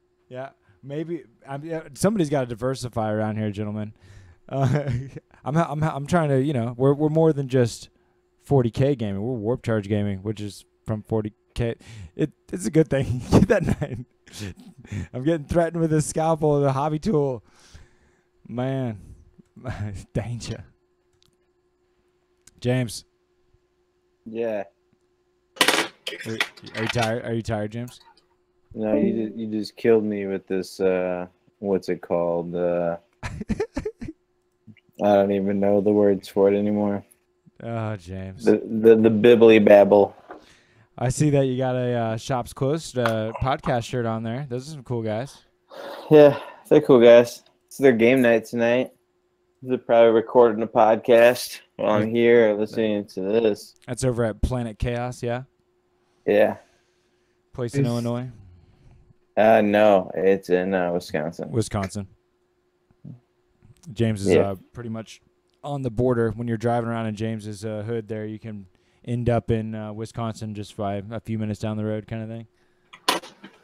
Maybe somebody's got to diversify around here, gentlemen. I'm trying to, we're more than just 40K gaming. We're Warp Charge gaming, which is from 40K. It's a good thing. Get that 9. I'm getting threatened with a scalpel, the hobby tool. Man, danger. James. Yeah. Are you tired? Are you tired, James? No, you just killed me with this. What's it called? I don't even know the words for it anymore. Oh, James. The bibbly babble. I see that you got a Shops Closed podcast shirt on there. Those are some cool guys. Yeah, they're cool guys. It's their game night tonight. They're probably recording a podcast while I'm here listening to this. That's over at Planet Chaos, yeah? Yeah. Place in Illinois? No, it's in Wisconsin. Wisconsin. James is pretty much on the border. When you're driving around in James's hood there, you can end up in Wisconsin just by a few minutes down the road kind of thing.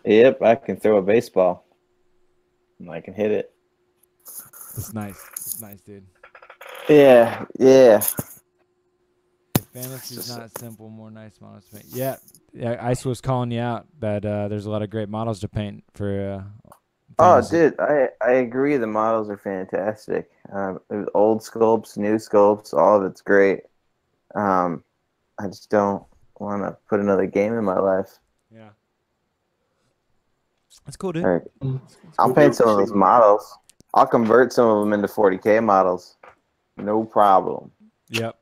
Yep, I can throw a baseball. And I can hit it. It's nice. It's nice, dude. Yeah. Fantasy's not simple, more nice models to paint. Yeah, Ice was calling you out that there's a lot of great models to paint for fantasy. Dude, I agree. The models are fantastic. Old sculpts, new sculpts, all of it's great. I just don't want to put another game in my life. Yeah. That's cool, dude. Right. I'll paint some of those models. I'll convert some of them into 40k models. No problem. Yep.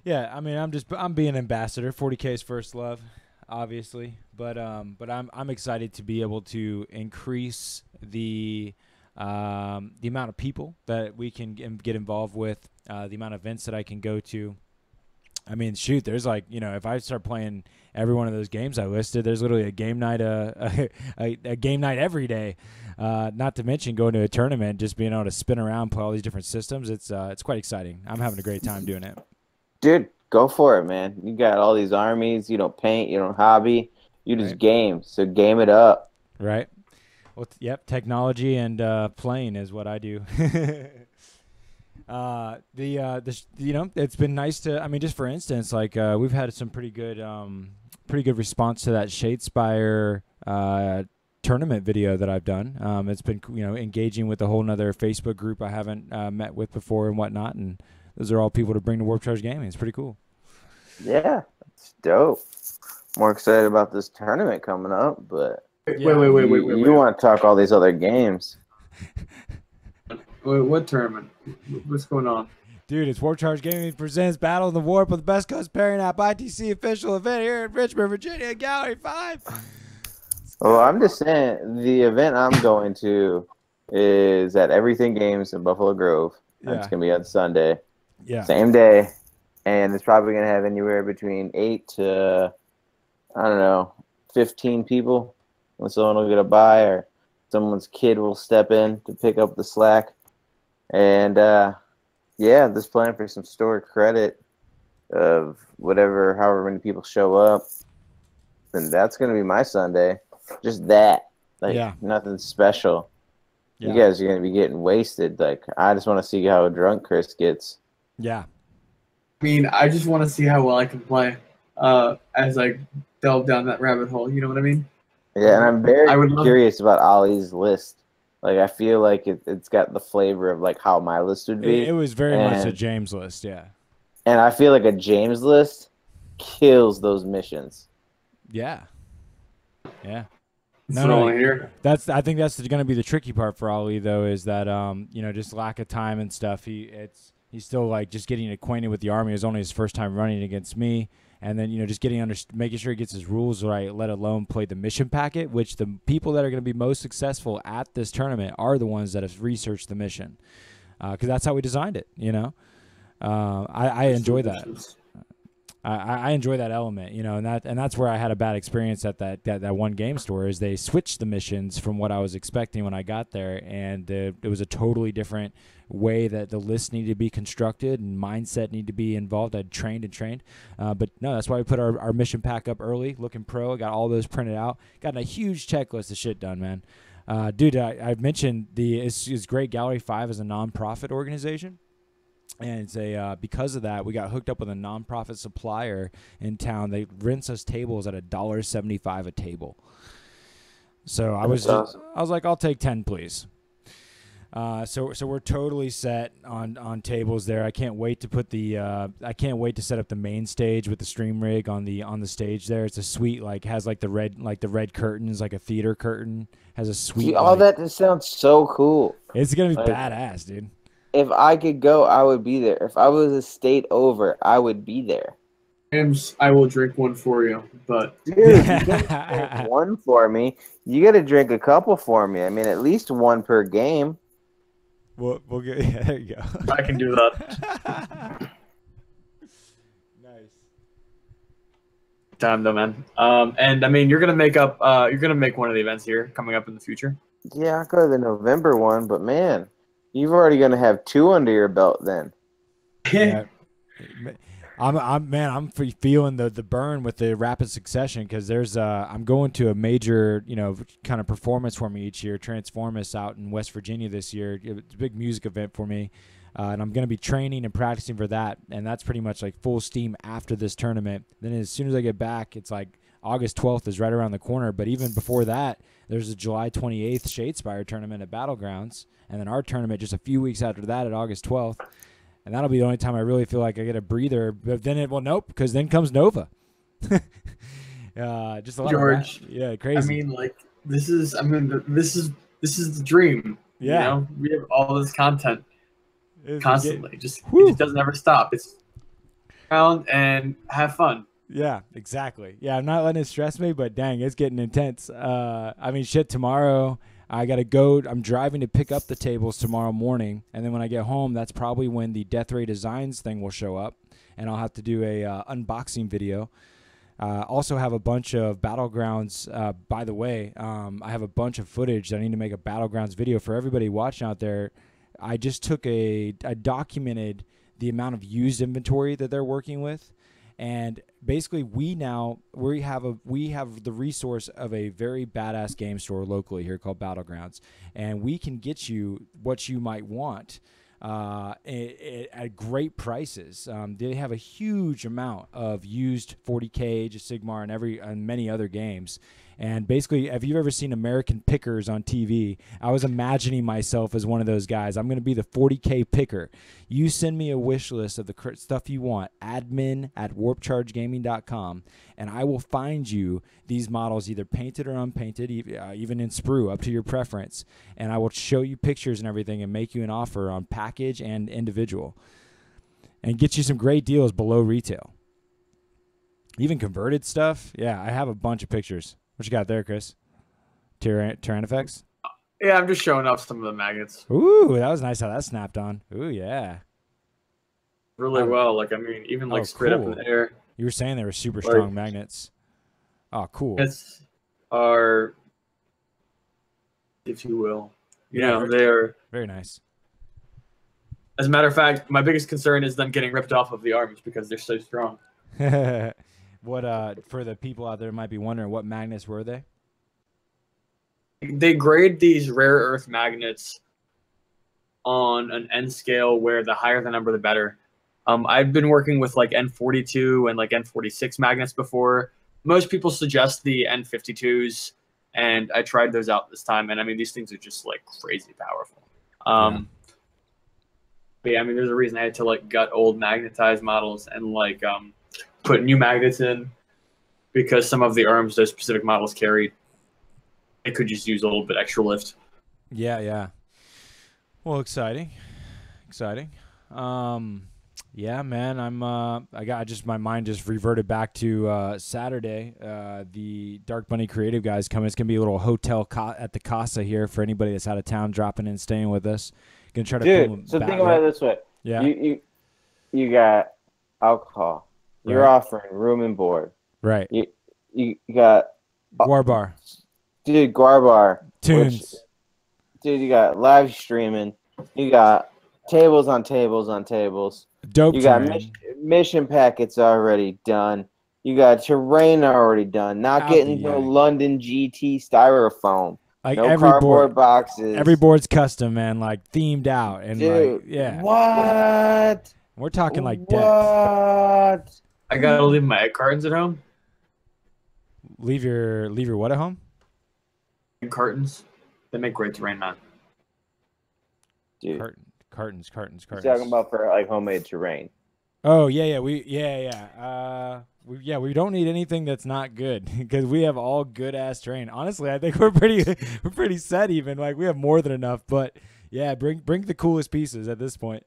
Yeah, I mean, I'm being ambassador. 40K's first love, obviously, but I'm excited to be able to increase the amount of people that we can get involved with, the amount of events that I can go to. I mean, shoot, there's like, if I start playing every one of those games I listed, there's literally a game night, a game night every day. Not to mention going to a tournament, just being able to spin around, play all these different systems. It's quite exciting. I'm having a great time doing it. Dude, go for it, man. You got all these armies. You don't paint. You don't hobby. You just game. So game it up. Right. Well, yep. Technology and playing is what I do. It's been nice to. I mean, just for instance, like we've had some pretty good response to that Shadespire tournament video that I've done. It's been engaging with a whole nother Facebook group I haven't met with before and whatnot, and those are all people to bring to Warp Charge Gaming. It's pretty cool. Yeah, it's dope. More excited about this tournament coming up, but Wait. You want to talk all these other games? Wait, what tournament? What's going on? Dude, it's Warp Charge Gaming presents Battle in the Warp with the Best Coast Pairing App ITC official event here in Richmond, Virginia, Gallery 5. Well, I'm just saying the event I'm going to is at Everything Games in Buffalo Grove. Yeah. It's going to be on Sunday. Yeah. Same day. And it's probably going to have anywhere between 8 to, 15 people. When someone will get a buy or someone's kid will step in to pick up the slack. And, just plan for some store credit of however many people show up. And that's going to be my Sunday. Just that. Nothing special. Yeah. You guys are going to be getting wasted. I just want to see how drunk Chris gets. Yeah. I mean, I just want to see how well I can play as I delve down that rabbit hole. You know what I mean? Yeah, and I'm very curious about Ollie's list. I feel like it's got the flavor of how my list would be. It was very much a James list, yeah. And I feel like a James list kills those missions. Yeah. Yeah. I think that's going to be the tricky part for Ollie, though, is that just lack of time and stuff. He's still just getting acquainted with the army. It was only his first time running against me, and then just making sure he gets his rules right, let alone play the mission packet. Which the people that are going to be most successful at this tournament are the ones that have researched the mission, because that's how we designed it. I enjoy that. I enjoy that element, and that's where I had a bad experience at that one game store. Is they switched the missions from what I was expecting when I got there, and it was a totally different way that the list needed to be constructed and mindset needed to be involved. I'd trained, but no, that's why we put our mission pack up early, looking pro. I got all those printed out, got a huge checklist of shit done, man. Dude, I've mentioned it's great. Gallery 5 is a nonprofit organization. And it's because of that, we got hooked up with a nonprofit supplier in town. They rents us tables at $1.75 a table. So I was like, I'll take 10, please. So we're totally set on tables there. I can't wait to put to set up the main stage with the stream rig on the stage there. It's a suite, has the red curtains, like a theater curtain, has a suite. All that just sounds so cool. It's gonna be badass, dude. If I could go, I would be there. If I was a state over, I would be there. James, I will drink one for you, but Dude, you can't drink one for me. You got to drink a couple for me. I mean, at least one per game. We'll get. Yeah, there you go. I can do that. Nice. Time though, man. And I mean, you're gonna make one of the events here coming up in the future. Yeah, I'll go to the November one, but man, you've already going to have 2 under your belt then. Yeah. I'm feeling the burn with the rapid succession because there's I'm going to a major kind of performance for me each year, Transformers out in West Virginia this year. It's a big music event for me, and I'm going to be training and practicing for that, and that's pretty much like full steam after this tournament. Then as soon as I get back, it's like August 12th is right around the corner, but even before that, there's a July 28th Shadespire tournament at Battlegrounds, and then our tournament just a few weeks after that at August 12th. And that'll be the only time I really feel like I get a breather. But then nope, because then comes Nova. Just a lot George, of crazy. I mean, this is the dream. Yeah, we have all this content constantly. It just doesn't ever stop. It's around and have fun. Yeah, exactly. Yeah, I'm not letting it stress me, but dang, it's getting intense. I mean, shit, tomorrow I got to go. I'm driving to pick up the tables tomorrow morning, and then when I get home, that's probably when the Death Ray Designs thing will show up, and I'll have to do a unboxing video. Also have a bunch of Battlegrounds. By the way, I have a bunch of footage that I need to make a Battlegrounds video for everybody watching out there. I just I documented the amount of used inventory that they're working with. And basically, we have the resource of a very badass game store locally here called Battlegrounds, and we can get you what you might want at great prices. They have a huge amount of used 40k, Age of Sigmar, and many other games. And basically, if you've ever seen American Pickers on TV, I was imagining myself as one of those guys. I'm going to be the 40K picker. You send me a wish list of the stuff you want, admin@warpchargegaming.com, and I will find you these models either painted or unpainted, even in sprue, up to your preference. And I will show you pictures and everything and make you an offer on package and individual and get you some great deals below retail. Even converted stuff. Yeah, I have a bunch of pictures. What you got there, Chris? Tyrannifex? Yeah, I'm just showing off some of the magnets. Ooh, that was nice how that snapped on. Ooh, yeah. Really well. Even straight up in the air. You were saying they were super strong magnets. Oh, cool. It's are, if you will. They're very nice. As a matter of fact, my biggest concern is them getting ripped off of the arms because they're so strong. What for the people out there might be wondering, what magnets were they? They grade these rare earth magnets on an N scale where the higher the number, the better. I've been working with N42 and N46 magnets before. Most people suggest the N52s, and I tried those out this time, and I mean these things are just crazy powerful. But yeah, I mean there's a reason I had to gut old magnetized models and put new magnets in, because some of the arms those specific models carried, it could just use a little bit extra lift. Yeah. Well, exciting. Yeah, man. My mind just reverted back to Saturday. The Dark Bunny Creative guys coming. It's gonna be a little hotel at the Casa here for anybody that's out of town, dropping in, staying with us. Gonna try to film. So think about it this way. Yeah. You got alcohol. You're offering room and board. Right. You got Guar Bar. Dude, Guar Bar. Tunes. Dude, you got live streaming. You got tables on tables on tables. Dope. You got mission packets already done. You got terrain already done. Not getting no London GT styrofoam. No every cardboard boxes. Every board's custom, man. Themed out and dude, yeah. What? We're talking what? Depth. I gotta leave my egg cartons at home. Leave your what at home? Egg cartons. They make great terrain, man. Dude. Cartons. You're talking about for homemade terrain. Oh yeah. We don't need anything that's not good because we have all good ass terrain. Honestly, I think we're pretty set even. We have more than enough. But yeah, bring the coolest pieces at this point.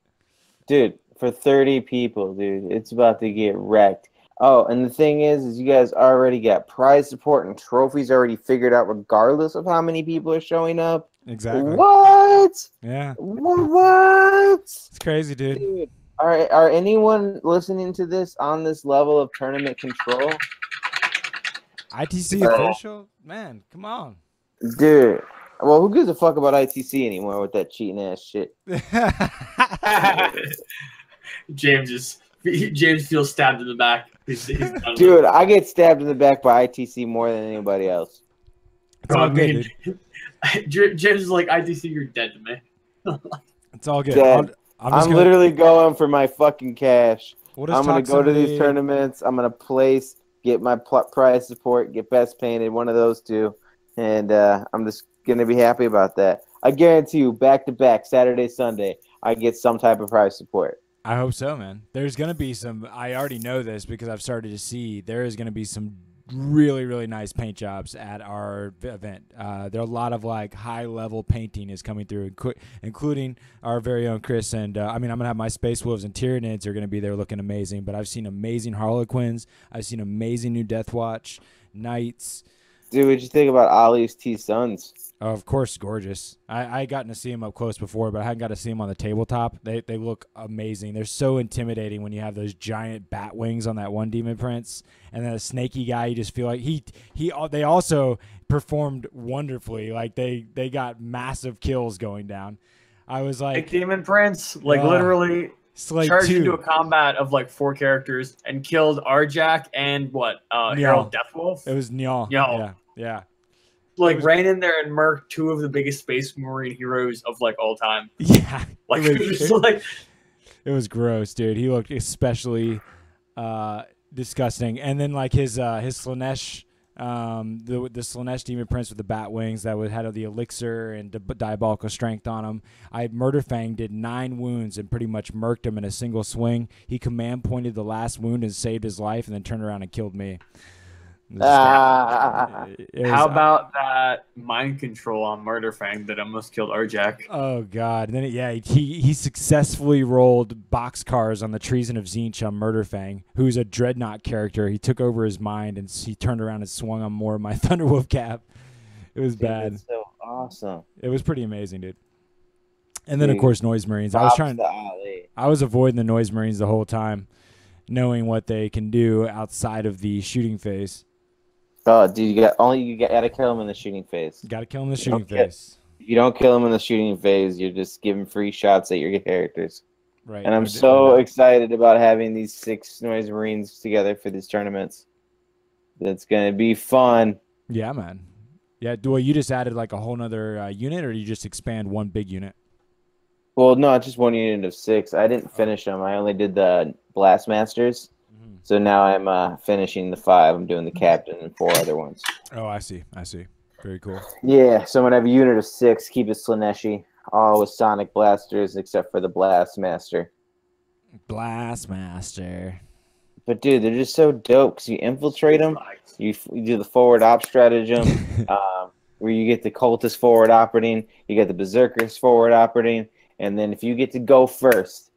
Dude, for 30 people, dude, it's about to get wrecked. Oh, and the thing is you guys already got prize support and trophies already figured out, regardless of how many people are showing up. Exactly. What? Yeah. What? It's crazy, dude. Dude, are anyone listening to this on this level of tournament control? ITC official? Man, come on. Dude. Well, who gives a fuck about ITC anymore with that cheating ass shit? James feels stabbed in the back. He's done. Dude, I get stabbed in the back by ITC more than anybody else. It's all good, dude. James is like, ITC, you're dead to me. It's all good. Dead. I'm literally going for my fucking cash. I'm going to go to these tournaments. I'm going to place, get my prize support, get best painted, one of those two. And I'm just going to be happy about that. I guarantee you, back-to-back, Saturday, Sunday, I get some type of prize support. I hope so, man. There's going to be some, I already know this because I've started to see, there is going to be some really, really nice paint jobs at our event. There are a lot of like high-level painting is coming through, including our very own Chris. And I mean, I'm going to have my Space Wolves and Tyranids are going to be there looking amazing. But I've seen amazing Harlequins. I've seen amazing new Death Watch, Knights. Dude, what'd you think about Ollie's T-Suns? Oh, of course, gorgeous. I gotten to see them up close before, but I hadn't got to see them on the tabletop. They look amazing. They're so intimidating when you have those giant bat wings on that one Demon Prince, and then a snaky guy. You just feel like they also performed wonderfully. Like they got massive kills going down. I was like, Demon Prince, like literally charged into a combat of like 4 characters and killed Arjak and Herald Deathwolf. It was Nyal. Yeah. Like ran in there and murked 2 of the biggest Space Marine heroes of like all time. Yeah, like it was gross, dude. He looked especially disgusting. And then like his Slanesh, the Slanesh Demon Prince with the bat wings that had the elixir and diabolical strength on him. Murderfang did 9 wounds and pretty much murked him in a single swing. He command pointed the last wound and saved his life, and then turned around and killed me. How about that mind control on Murderfang that almost killed Arjak? Oh god! And then he successfully rolled boxcars on the Treason of Tzeentch on Murderfang, who's a Dreadnought character. He took over his mind and he turned around and swung on more of my Thunderwolf cap. It was bad. That's so awesome. It was pretty amazing, dude. And then of course Noise Marines. I was avoiding the Noise Marines the whole time, knowing what they can do outside of the shooting phase. Oh, dude, you gotta kill him in the shooting phase. Got to kill him in the shooting phase. If you don't kill him in the shooting phase, you're just giving free shots at your characters. Right. And I'm so excited about having these 6 Noise Marines together for these tournaments. That's gonna be fun. Yeah, man. Yeah, you just added like a whole nother unit, or you just expand one big unit? Well, no, just one unit of 6. I didn't finish them. I only did the Blast Masters. So now I'm finishing the 5. I'm doing the captain and 4 other ones. Oh, I see. Very cool. Yeah, so I'm going to have a unit of 6. Keep it Slaneshi. All with Sonic Blasters except for the Blast Master. But, dude, they're just so dope because you infiltrate them. You do the forward op stratagem where you get the Cultist forward operating. You get the Berserkers forward operating. And then if you get to go first,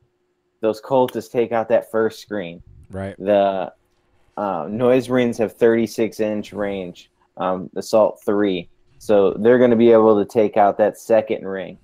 those Cultists take out that first screen. Right. The Noise Marines have 36-inch range, Assault 3. So they're going to be able to take out that second ring.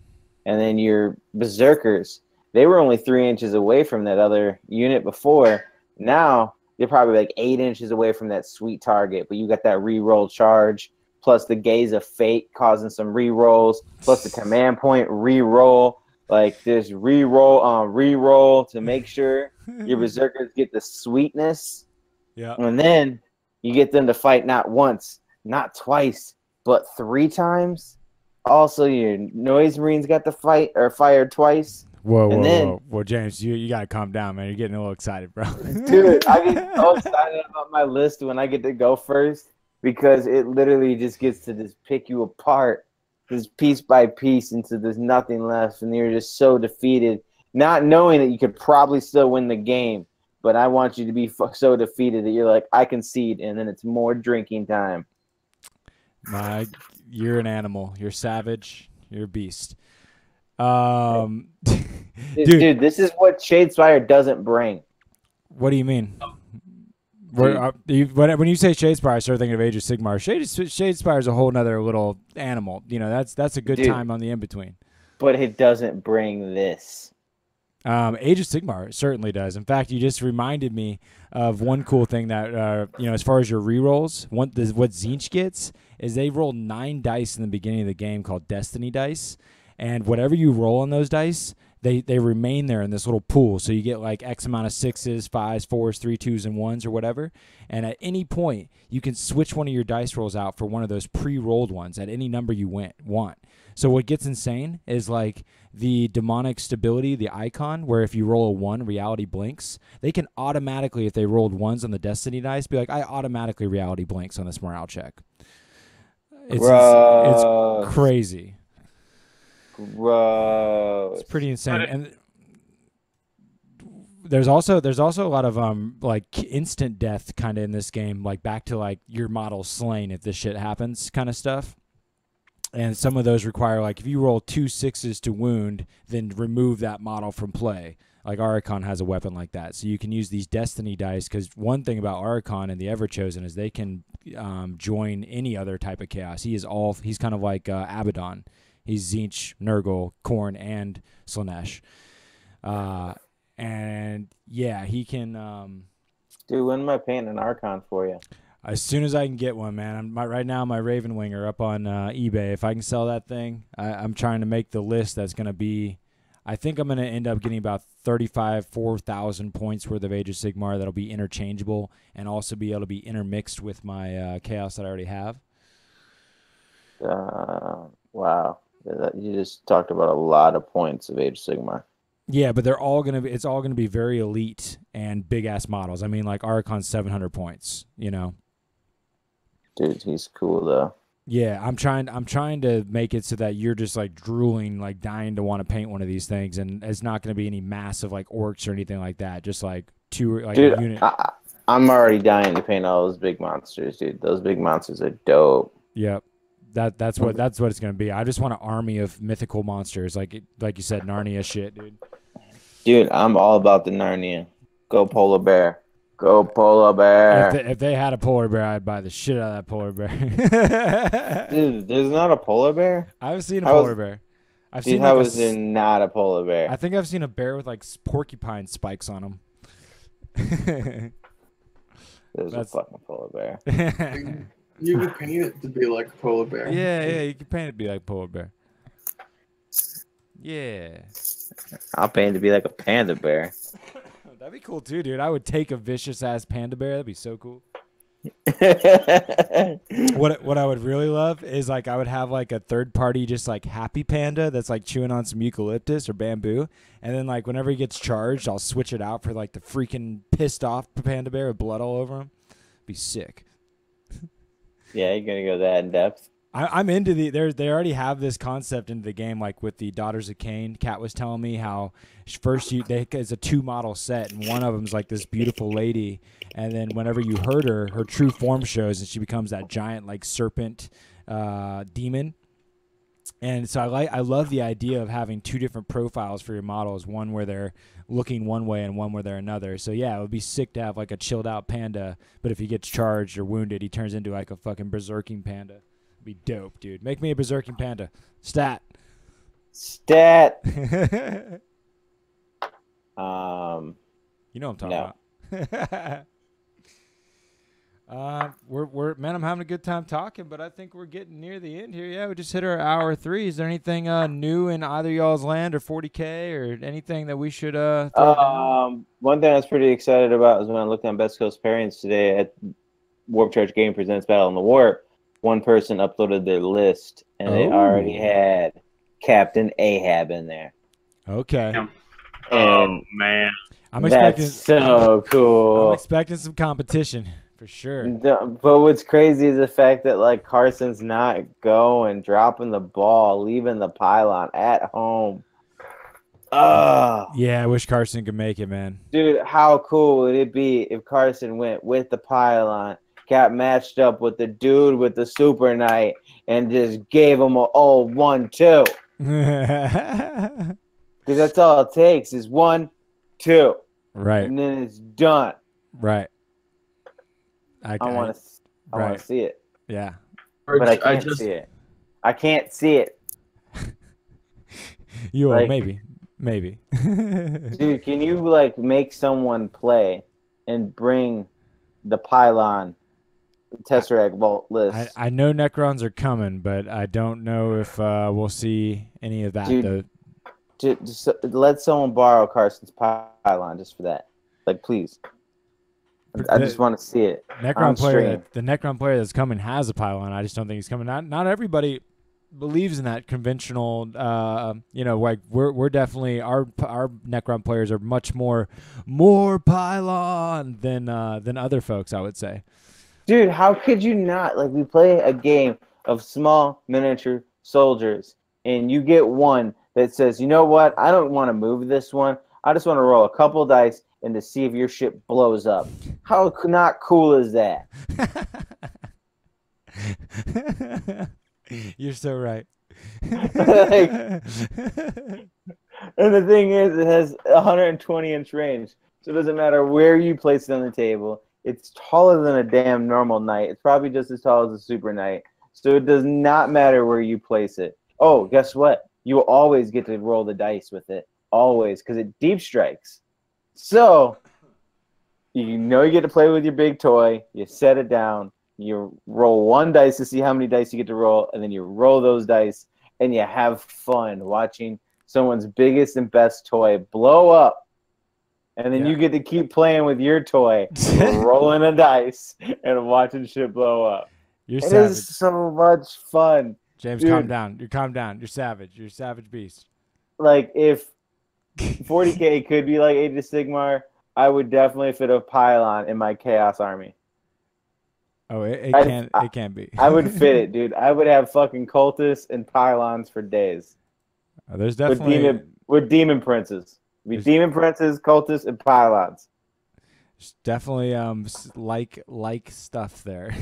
And then your Berserkers, they were only 3 inches away from that other unit before. Now they're probably like 8 inches away from that sweet target. But you got that re-roll charge, plus the Gaze of Fate causing some re-rolls, plus the command point re-roll. Like this re-roll on re-roll to make sure your Berserkers get the sweetness. Yeah. And then you get them to fight not once, not twice, but 3 times. Also, your Noise Marines got to fight or fired twice. Whoa. Well, James, you got to calm down, man. You're getting a little excited, bro. Dude, I get so excited about my list when I get to go first because it literally just gets to just pick you apart. Just piece by piece until there's nothing left, and you're just so defeated, not knowing that you could probably still win the game. But I want you to be so defeated that you're like, I concede, and then it's more drinking time. You're an animal. You're savage. You're a beast. Dude, this is what Shadespire doesn't bring. What do you mean? When you say Shadespire, I start thinking of Age of Sigmar. Shadespire is a whole nother little animal. You know, that's a good time on the in between. But it doesn't bring this. Age of Sigmar certainly does. In fact, you just reminded me of one cool thing that as far as your rerolls, what Tzeentch gets is they roll 9 dice in the beginning of the game called Destiny dice, and whatever you roll on those dice, they remain there in this little pool. So you get like X amount of 6s, 5s, 4s, 3, 2s, and 1s or whatever. And at any point, you can switch one of your dice rolls out for one of those pre-rolled ones at any number you want. So what gets insane is like the demonic stability, the icon, where if you roll a 1, reality blinks. They can automatically, if they rolled 1s on the Destiny dice, be like, I automatically reality blinks on this morale check. It's crazy. Gross. It's pretty insane. And there's also a lot of like instant death kind of in this game, like back to like your model slain if this shit happens kind of stuff. And some of those require, like, if you roll 2 6s to wound, then remove that model from play. Like, Archon has a weapon like that. So you can use these Destiny dice, because one thing about Archon and the Everchosen is they can join any other type of chaos. He's kind of like Abaddon. He's Tzeentch, Nurgle, Khorne, and Slaanesh. And, yeah, he can... Dude, when am I painting an Archon for you? As soon as I can get one, man. Right now, my Raven Winger up on eBay. If I can sell that thing, I'm trying to make the list that's going to be... I think I'm going to end up getting about 4,000 points worth of Age of Sigmar that'll be interchangeable and also be able to be intermixed with my Chaos that I already have. Wow. You just talked about a lot of points of Age of Sigmar. Yeah, but they're all gonna be. It's all gonna be very elite and big ass models. I mean, like Archon's 700 points. You know. Dude, he's cool though. Yeah, I'm trying to make it so that you're just like drooling, like dying to want to paint one of these things, and it's not gonna be any massive like orcs or anything like that. Just like a unit. I'm already dying to paint all those big monsters, dude. Those big monsters are dope. Yep. That's what it's gonna be. I just want an army of mythical monsters, like you said, Narnia shit, dude. Dude, I'm all about the Narnia. Go polar bear. Go polar bear. If they had a polar bear, I'd buy the shit out of that polar bear. Dude, there's not a polar bear? I've seen a polar bear. How is there not a polar bear? I think I've seen a bear with like porcupine spikes on him. There's a fucking polar bear. You could paint it to be like a polar bear. Yeah, you can paint it to be like a polar bear. Yeah. I'll paint it to be like a panda bear. That'd be cool too, dude. I would take a vicious ass panda bear. That'd be so cool. What I would really love is like I would have like a third party just like happy panda that's like chewing on some eucalyptus or bamboo, and then like whenever he gets charged, I'll switch it out for like the freaking pissed off panda bear with blood all over him. Be sick. Yeah, you're gonna go that in depth. I'm into they already have this concept into the game, like with the Daughters of Cain. Kat was telling me how first it's a 2-model set, and one of them's like this beautiful lady, and then whenever you hurt her, her true form shows, and she becomes that giant like serpent demon. And so I love the idea of having 2 different profiles for your models, one where they're looking one way and one where they're another. So yeah, it would be sick to have like a chilled out panda, but if he gets charged or wounded, he turns into like a fucking berserking panda. It'd be dope, dude. Make me a berserking panda. Stat. You know what I'm talking about. Man, I'm having a good time talking, but I think we're getting near the end here. Yeah, we just hit our hour 3. Is there anything new in either y'all's land or 40K or anything that we should throw down? One thing I was pretty excited about is when I looked on Best Coast Pairings today at Warp Charge Game Presents Battle in the Warp, one person uploaded their list, and they already had Captain Ahab in there. Okay. Oh, man. That's so cool. I'm expecting some competition. For sure. But what's crazy is the fact that like Carson's not going, dropping the ball, leaving the pylon at home. Yeah, I wish Carson could make it, man. Dude, how cool would it be if Carson went with the pylon, got matched up with the dude with the Super Knight, and just gave him a 1-2? Because that's all it takes is 1-2. Right. And then it's done. Right. I want to see it. Yeah. But I can't see it. I can't see it. You will, maybe. Dude, can you like make someone play and bring the pylon Tesseract Vault list? I know Necrons are coming, but I don't know if we'll see any of that. Dude, just let someone borrow Carson's pylon just for that. Like, please. I just want to see it. The Necron player that's coming has a pylon. I just don't think he's coming. Not everybody believes in that conventional. Like we're definitely our Necron players are much more pylon than other folks, I would say. Dude, how could you not? Like, we play a game of small miniature soldiers, and you get one that says, you know what? I don't want to move this one. I just want to roll a couple dice and to see if your ship blows up. How not cool is that? You're so right. And the thing is, it has 120-inch range, so it doesn't matter where you place it on the table. It's taller than a damn normal knight. It's probably just as tall as a super knight, so it does not matter where you place it. Oh, guess what? You always get to roll the dice with it. Always, because it deep strikes. So, you get to play with your big toy. You set it down. You roll one dice to see how many dice you get to roll, and then you roll those dice, and you have fun watching someone's biggest and best toy blow up. And then you get to keep playing with your toy, rolling a dice, and watching shit blow up. You're savage. It is so much fun. James, dude, calm down. You're savage. You're a savage beast. Like, if 40k could be like Age of Sigmar, I would definitely fit a pylon in my Chaos Army. Oh, it can be. I would fit it, dude. I would have fucking cultists and pylons for days. There's definitely with demon princes. Demon princes, cultists, and pylons. There's definitely like stuff there.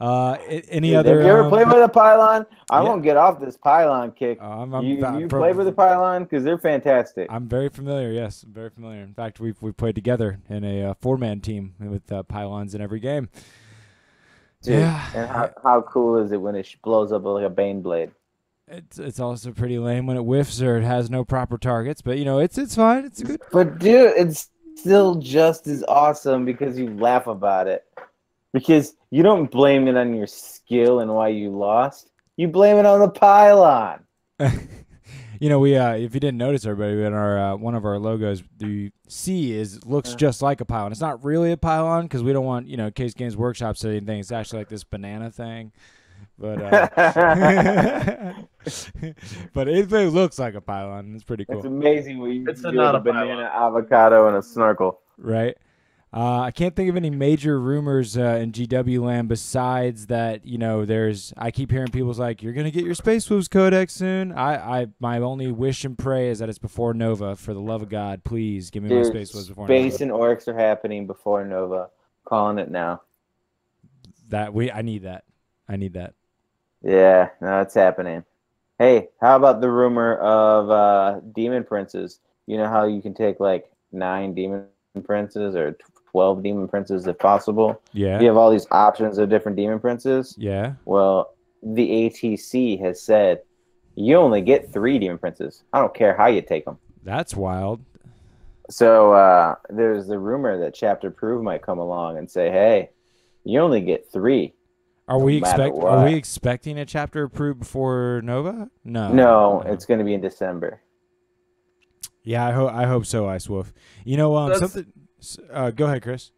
Any other? Have you ever played with a pylon? I won't get off this pylon kick. You play with a pylon because they're fantastic. I'm very familiar. Yes, I'm very familiar. In fact, we played together in a 4-man team with pylons in every game. Dude, yeah. And how cool is it when it blows up like a Bane blade? It's also pretty lame when it whiffs or it has no proper targets. But it's fine. It's good. But dude, it's still just as awesome because you laugh about it. Because you don't blame it on your skill and why you lost. You blame it on the pylon. We if you didn't notice, everybody, in our one of our logos, the C looks just like a pylon. It's not really a pylon because we don't want Case Games Workshop said anything. It's actually like this banana thing, but but it looks like a pylon. It's pretty cool. It's amazing when you do a banana, avocado, and a snorkel. Right. I can't think of any major rumors in GW land besides that, I keep hearing people's like, you're going to get your Space Wolves Codex soon. My only wish and pray is that it's before Nova. For the love of God, please give me my Space Wolves before Nova. Space and Orcs are happening before Nova. Calling it now. I need that. Yeah, no, it's happening. Hey, how about the rumor of Demon Princes? You know how you can take like 9 Demon Princes or 12 Demon Princes if possible. Yeah. You have all these options of different Demon Princes. Yeah. Well, the ATC has said you only get 3 Demon Princes. I don't care how you take them. That's wild. So there's the rumor that Chapter Proof might come along and say, hey, you only get 3. Are we expecting a Chapter Approved before Nova? No, it's going to be in December. Yeah, I hope so, Ice Wolf. Something. Go ahead, Chris.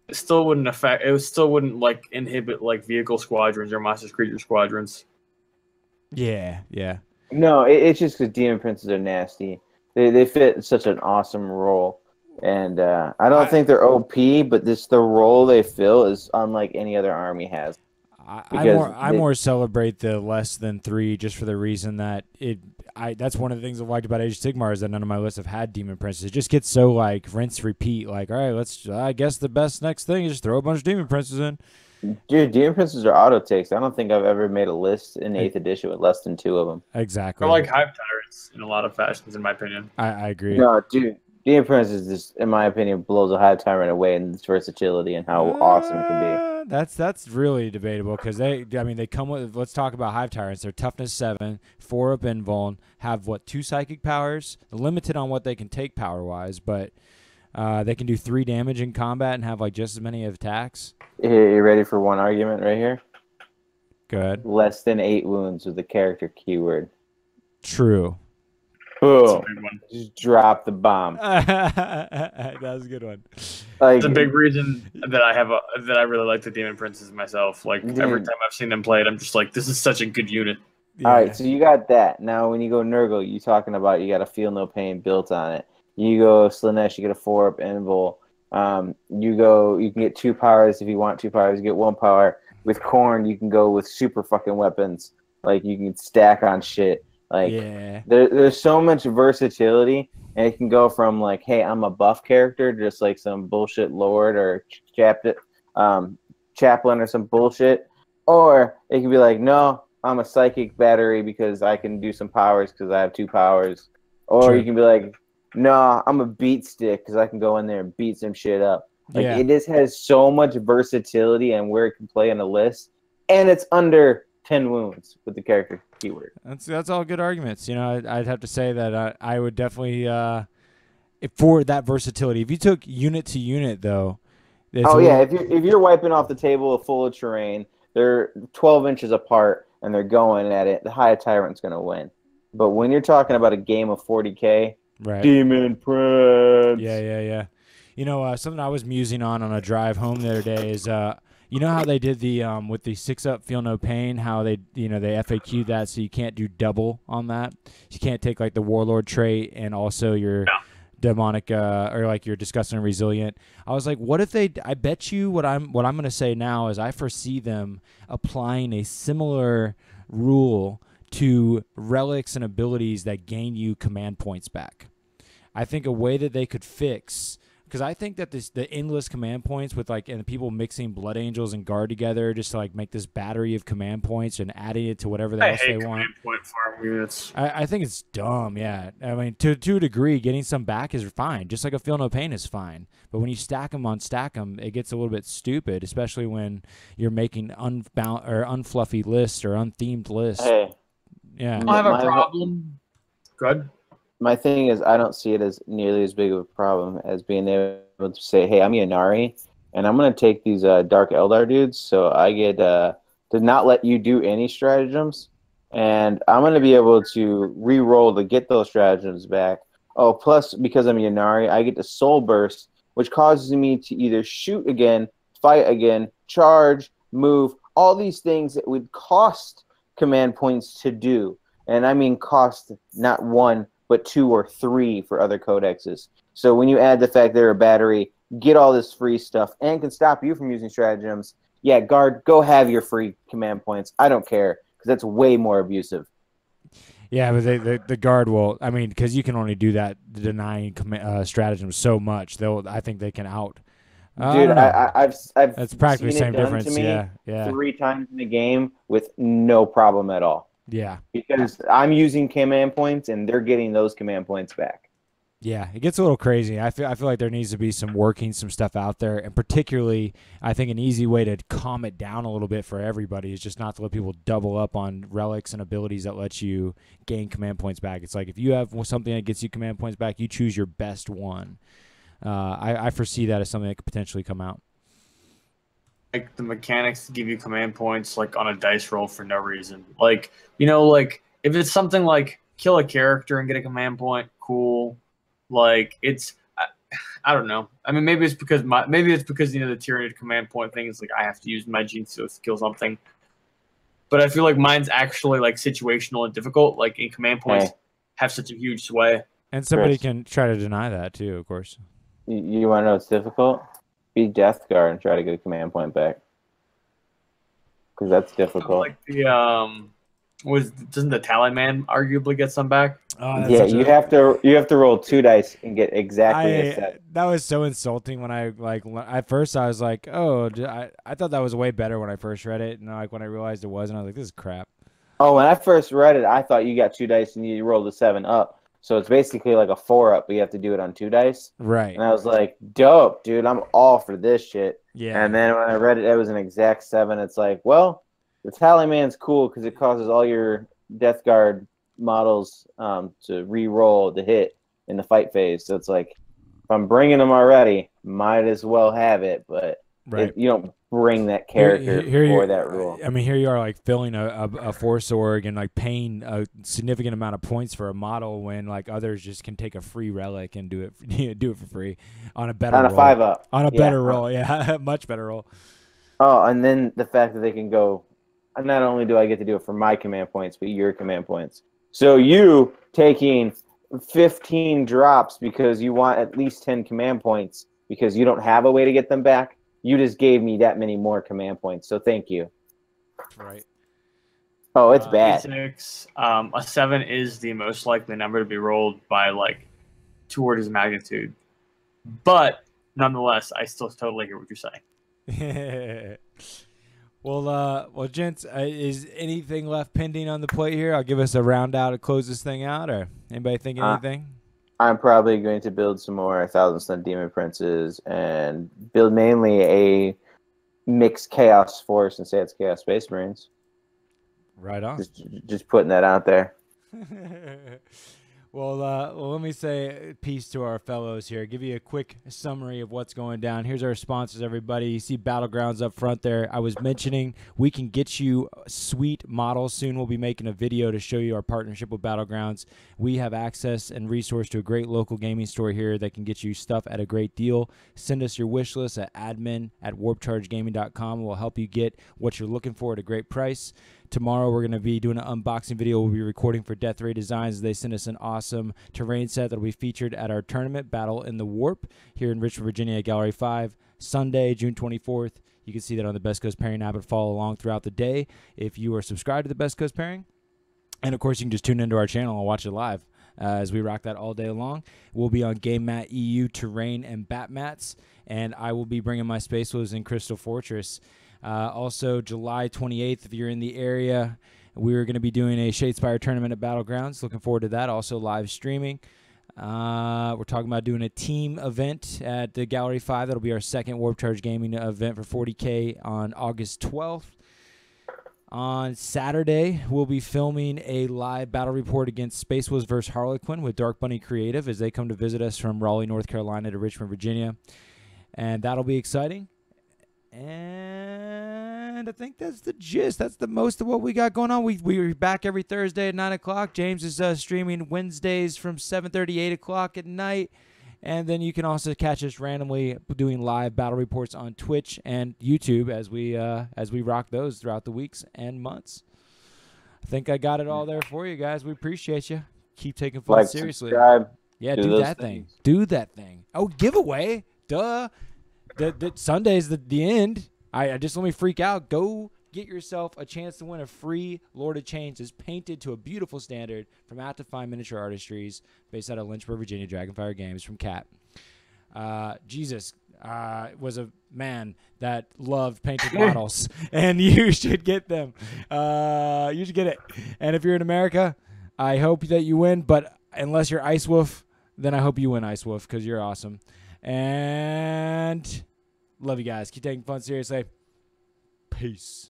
It still wouldn't like inhibit like vehicle squadrons or monster creature squadrons. Yeah. No, it's just because Demon Princes are nasty. They fit such an awesome role, and I don't think they're OP, but the role they fill is unlike any other army has. I more celebrate the less than 3 just for the reason that that's one of the things I liked about Age of Sigmar is that none of my lists have had Demon Princes. It just gets so like rinse repeat. Like, all right, I guess the best next thing is just throw a bunch of Demon Princes in. Dude, Demon Princes are auto takes. I don't think I've ever made a list in 8th edition with less than 2 of them. Exactly. They're like Hive Tyrants in a lot of fashions, in my opinion. I agree. No, dude, Demon Prince is just, in my opinion, blows a Hive Tyrant away in its versatility and how awesome it can be. That's really debatable because they come with. Let's talk about Hive Tyrants. They're toughness 7, 4 up invuln, have 2 psychic powers. They're limited on what they can take power wise, but they can do 3 damage in combat and have just as many attacks. You ready for one argument right here? Good. Less than 8 wounds with the character keyword. True. Boom. Just drop the bomb. That was a good one. It's a big reason that I really like the Demon Princes myself. Like every time I've seen them played, I'm just like, this is such a good unit. Yeah. All right, so you got that. Now when you go Nurgle, you talking about you got a Feel No Pain built on it. You go Slanesh, you get a 4-up Invul. You can get 2 powers if you want 2 powers. You get 1 power. With Khorne, you can go with super fucking weapons. Like you can stack on shit. Like there's so much versatility, and it can go from like, hey, I'm a buff character, just like some bullshit lord or chaplain or some bullshit, or it can be like, no, I'm a psychic battery because I can do some powers because I have 2 powers, or you can be like, no, I'm a beat stick because I can go in there and beat some shit up. Like it just has so much versatility and where it can play in a list, and it's under 10 wounds with the character keyword. That's all good arguments. You know, I'd have to say that I would definitely for that versatility. If you took unit to unit though, if you're wiping off the table full of terrain, they're 12 inches apart and they're going at it, the Hive Tyrant's going to win. But when you're talking about a game of 40k, right? Demon Prince. Yeah. You know, something I was musing on a drive home the other day is you know how they did the with the 6-up Feel No Pain, how they they FAQ'd that so you can't do double on that. You can't take like the Warlord trait and also your demonic or like your Disgusting and Resilient. I was like, what if I bet you what I'm going to say now is I foresee them applying a similar rule to relics and abilities that gain you command points back. I think a way that they could fix, because I think that the endless command points with and people mixing Blood Angels and Guard together just to make this battery of command points and adding it to whatever the else they want. Point farm units. I think it's dumb. Yeah, I mean to a degree, getting some back is fine. Just like a Feel No Pain is fine. But when you stack them, it gets a little bit stupid, especially when you're making unfluffy lists or unthemed lists. Hey, yeah, I have a problem. Good. My thing is, I don't see it as nearly as big of a problem as being able to say, hey, I'm Yannari, and I'm going to take these Dark Eldar dudes, so I get to not let you do any stratagems, and I'm going to be able to re-roll to get those stratagems back. Oh, plus, because I'm Yannari, I get to Soul Burst, which causes me to either shoot again, fight again, charge, move, all these things that would cost command points to do. And I mean cost not 1, but 2 or 3 for other codexes. So when you add the fact they're a battery, get all this free stuff, and can stop you from using stratagems, yeah, Guard, go have your free command points. I don't care, because that's way more abusive. Yeah, but the Guard will, I mean, because you can only do that denying stratagems so much. I think they can out. Dude, I've that's practically the same difference. To me yeah. 3 times in the game with no problem at all. Yeah. Because I'm using command points and they're getting those command points back. Yeah, it gets a little crazy. I feel like there needs to be some stuff out there, and particularly I think an easy way to calm it down a little bit for everybody is just not to let people double up on relics and abilities that let you gain command points back. It's like if you have something that gets you command points back, you choose your best one. I foresee that as something that could potentially come out. Like the mechanics to give you command points on a dice roll for no reason. If it's something like kill a character and get a command point, cool. It's I don't know. I mean, maybe it's because the Tyranid command point thing is I have to use my gene to kill something. But I feel like mine's actually situational and difficult. In command points have such a huge sway. And somebody can try to deny that too, of course. You want to know what's difficult? Be Death Guard and try to get a command point back, because that's difficult. Doesn't the Tallyman arguably get some back? Oh, yeah, you have to roll 2 dice and get exactly a set. That was so insulting when at first I was like, oh, I thought that was way better when I first read it, and when I realized it wasn't, I was like, this is crap. Oh, when I first read it, I thought you got 2 dice and you rolled a 7 up. So it's basically like a 4-up, but you have to do it on 2 dice. Right. And I was like, dope, dude. I'm all for this shit. Yeah. And then when I read it was an exact 7. It's like, well, the Tallyman's cool because it causes all your Death Guard models to re-roll the hit in the fight phase. So it's like, if I'm bringing them already, might as well have it. But right. you don't bring that character for that rule. I mean, here you are like filling a Force Org and like paying a significant amount of points for a model when like others just can take a free relic and do it for free on a better on a roll. 5-up. On a better roll, yeah, much better roll. Oh, and then the fact that they can go, not only do I get to do it for my command points, but your command points. So you taking 15 drops because you want at least 10 command points because you don't have a way to get them back. You just gave me that many more command points, so thank you. Right. Oh, it's bad. A 7 is the most likely number to be rolled by like 2 orders of magnitude. But nonetheless, I still totally hear what you're saying. Well, gents, is anything left pending on the plate here? I'll give us a round out to close this thing out, or anybody thinking anything? I'm probably going to build some more 1,000 Sun Demon Princes and build mainly a mixed Chaos Force and say it's Chaos Space Marines. Right on. Just putting that out there. Well, let me say peace to our fellows here. Give you a quick summary of what's going down. Here's our sponsors, everybody. You see Battlegrounds up front there. I was mentioning we can get you sweet models. Soon we'll be making a video to show you our partnership with Battlegrounds. We have access and resource to a great local gaming store here that can get you stuff at a great deal. Send us your wish list at admin@warpchargegaming.com. We'll help you get what you're looking for at a great price. Tomorrow we're going to be doing an unboxing video we'll be recording for Death Ray Designs. They sent us an awesome terrain set that will be featured at our tournament, Battle in the Warp, here in Richmond, Virginia at Gallery 5, Sunday, June 24th. You can see that on the Best Coast Pairing app and follow along throughout the day if you are subscribed to the Best Coast Pairing. And, of course, you can just tune into our channel and watch it live as we rock that all day long. We'll be on Game Mat EU, Terrain, and Bat Mats, and I will be bringing my Space Wolves in Crystal Fortress. Also, July 28th, if you're in the area, we're going to be doing a Shadespire tournament at Battlegrounds. Looking forward to that. Also, live streaming. We're talking about doing a team event at the Gallery 5. That'll be our second Warp Charge Gaming event for 40K on August 12th. On Saturday, we'll be filming a live battle report against Space Wolves vs. Harlequin with Dark Bunny Creative as they come to visit us from Raleigh, North Carolina to Richmond, Virginia. And that'll be exciting. And I think that's the gist. That's the most of what we got going on. We're back every Thursday at 9 o'clock. James is streaming Wednesdays from 7:30, 8 o'clock at night. And then you can also catch us randomly doing live battle reports on Twitch and YouTube as we rock those throughout the weeks and months. I think I got it all there for you guys. We appreciate you. Keep taking fun seriously. Subscribe, yeah, do that thing. Do that thing. Oh, giveaway. Duh. The Sunday's the end. I just let me freak out. Go get yourself a chance to win a free Lord of Changes painted to a beautiful standard from At to Fine Miniature Artistries, based out of Lynchburg, Virginia. Dragonfire Games from Cat. Jesus was a man that loved painted models, and you should get them. You should get it. And if you're in America, I hope that you win. But unless you're Ice Wolf, then I hope you win, Ice Wolf, because you're awesome. And love you guys. Keep taking fun seriously. Peace.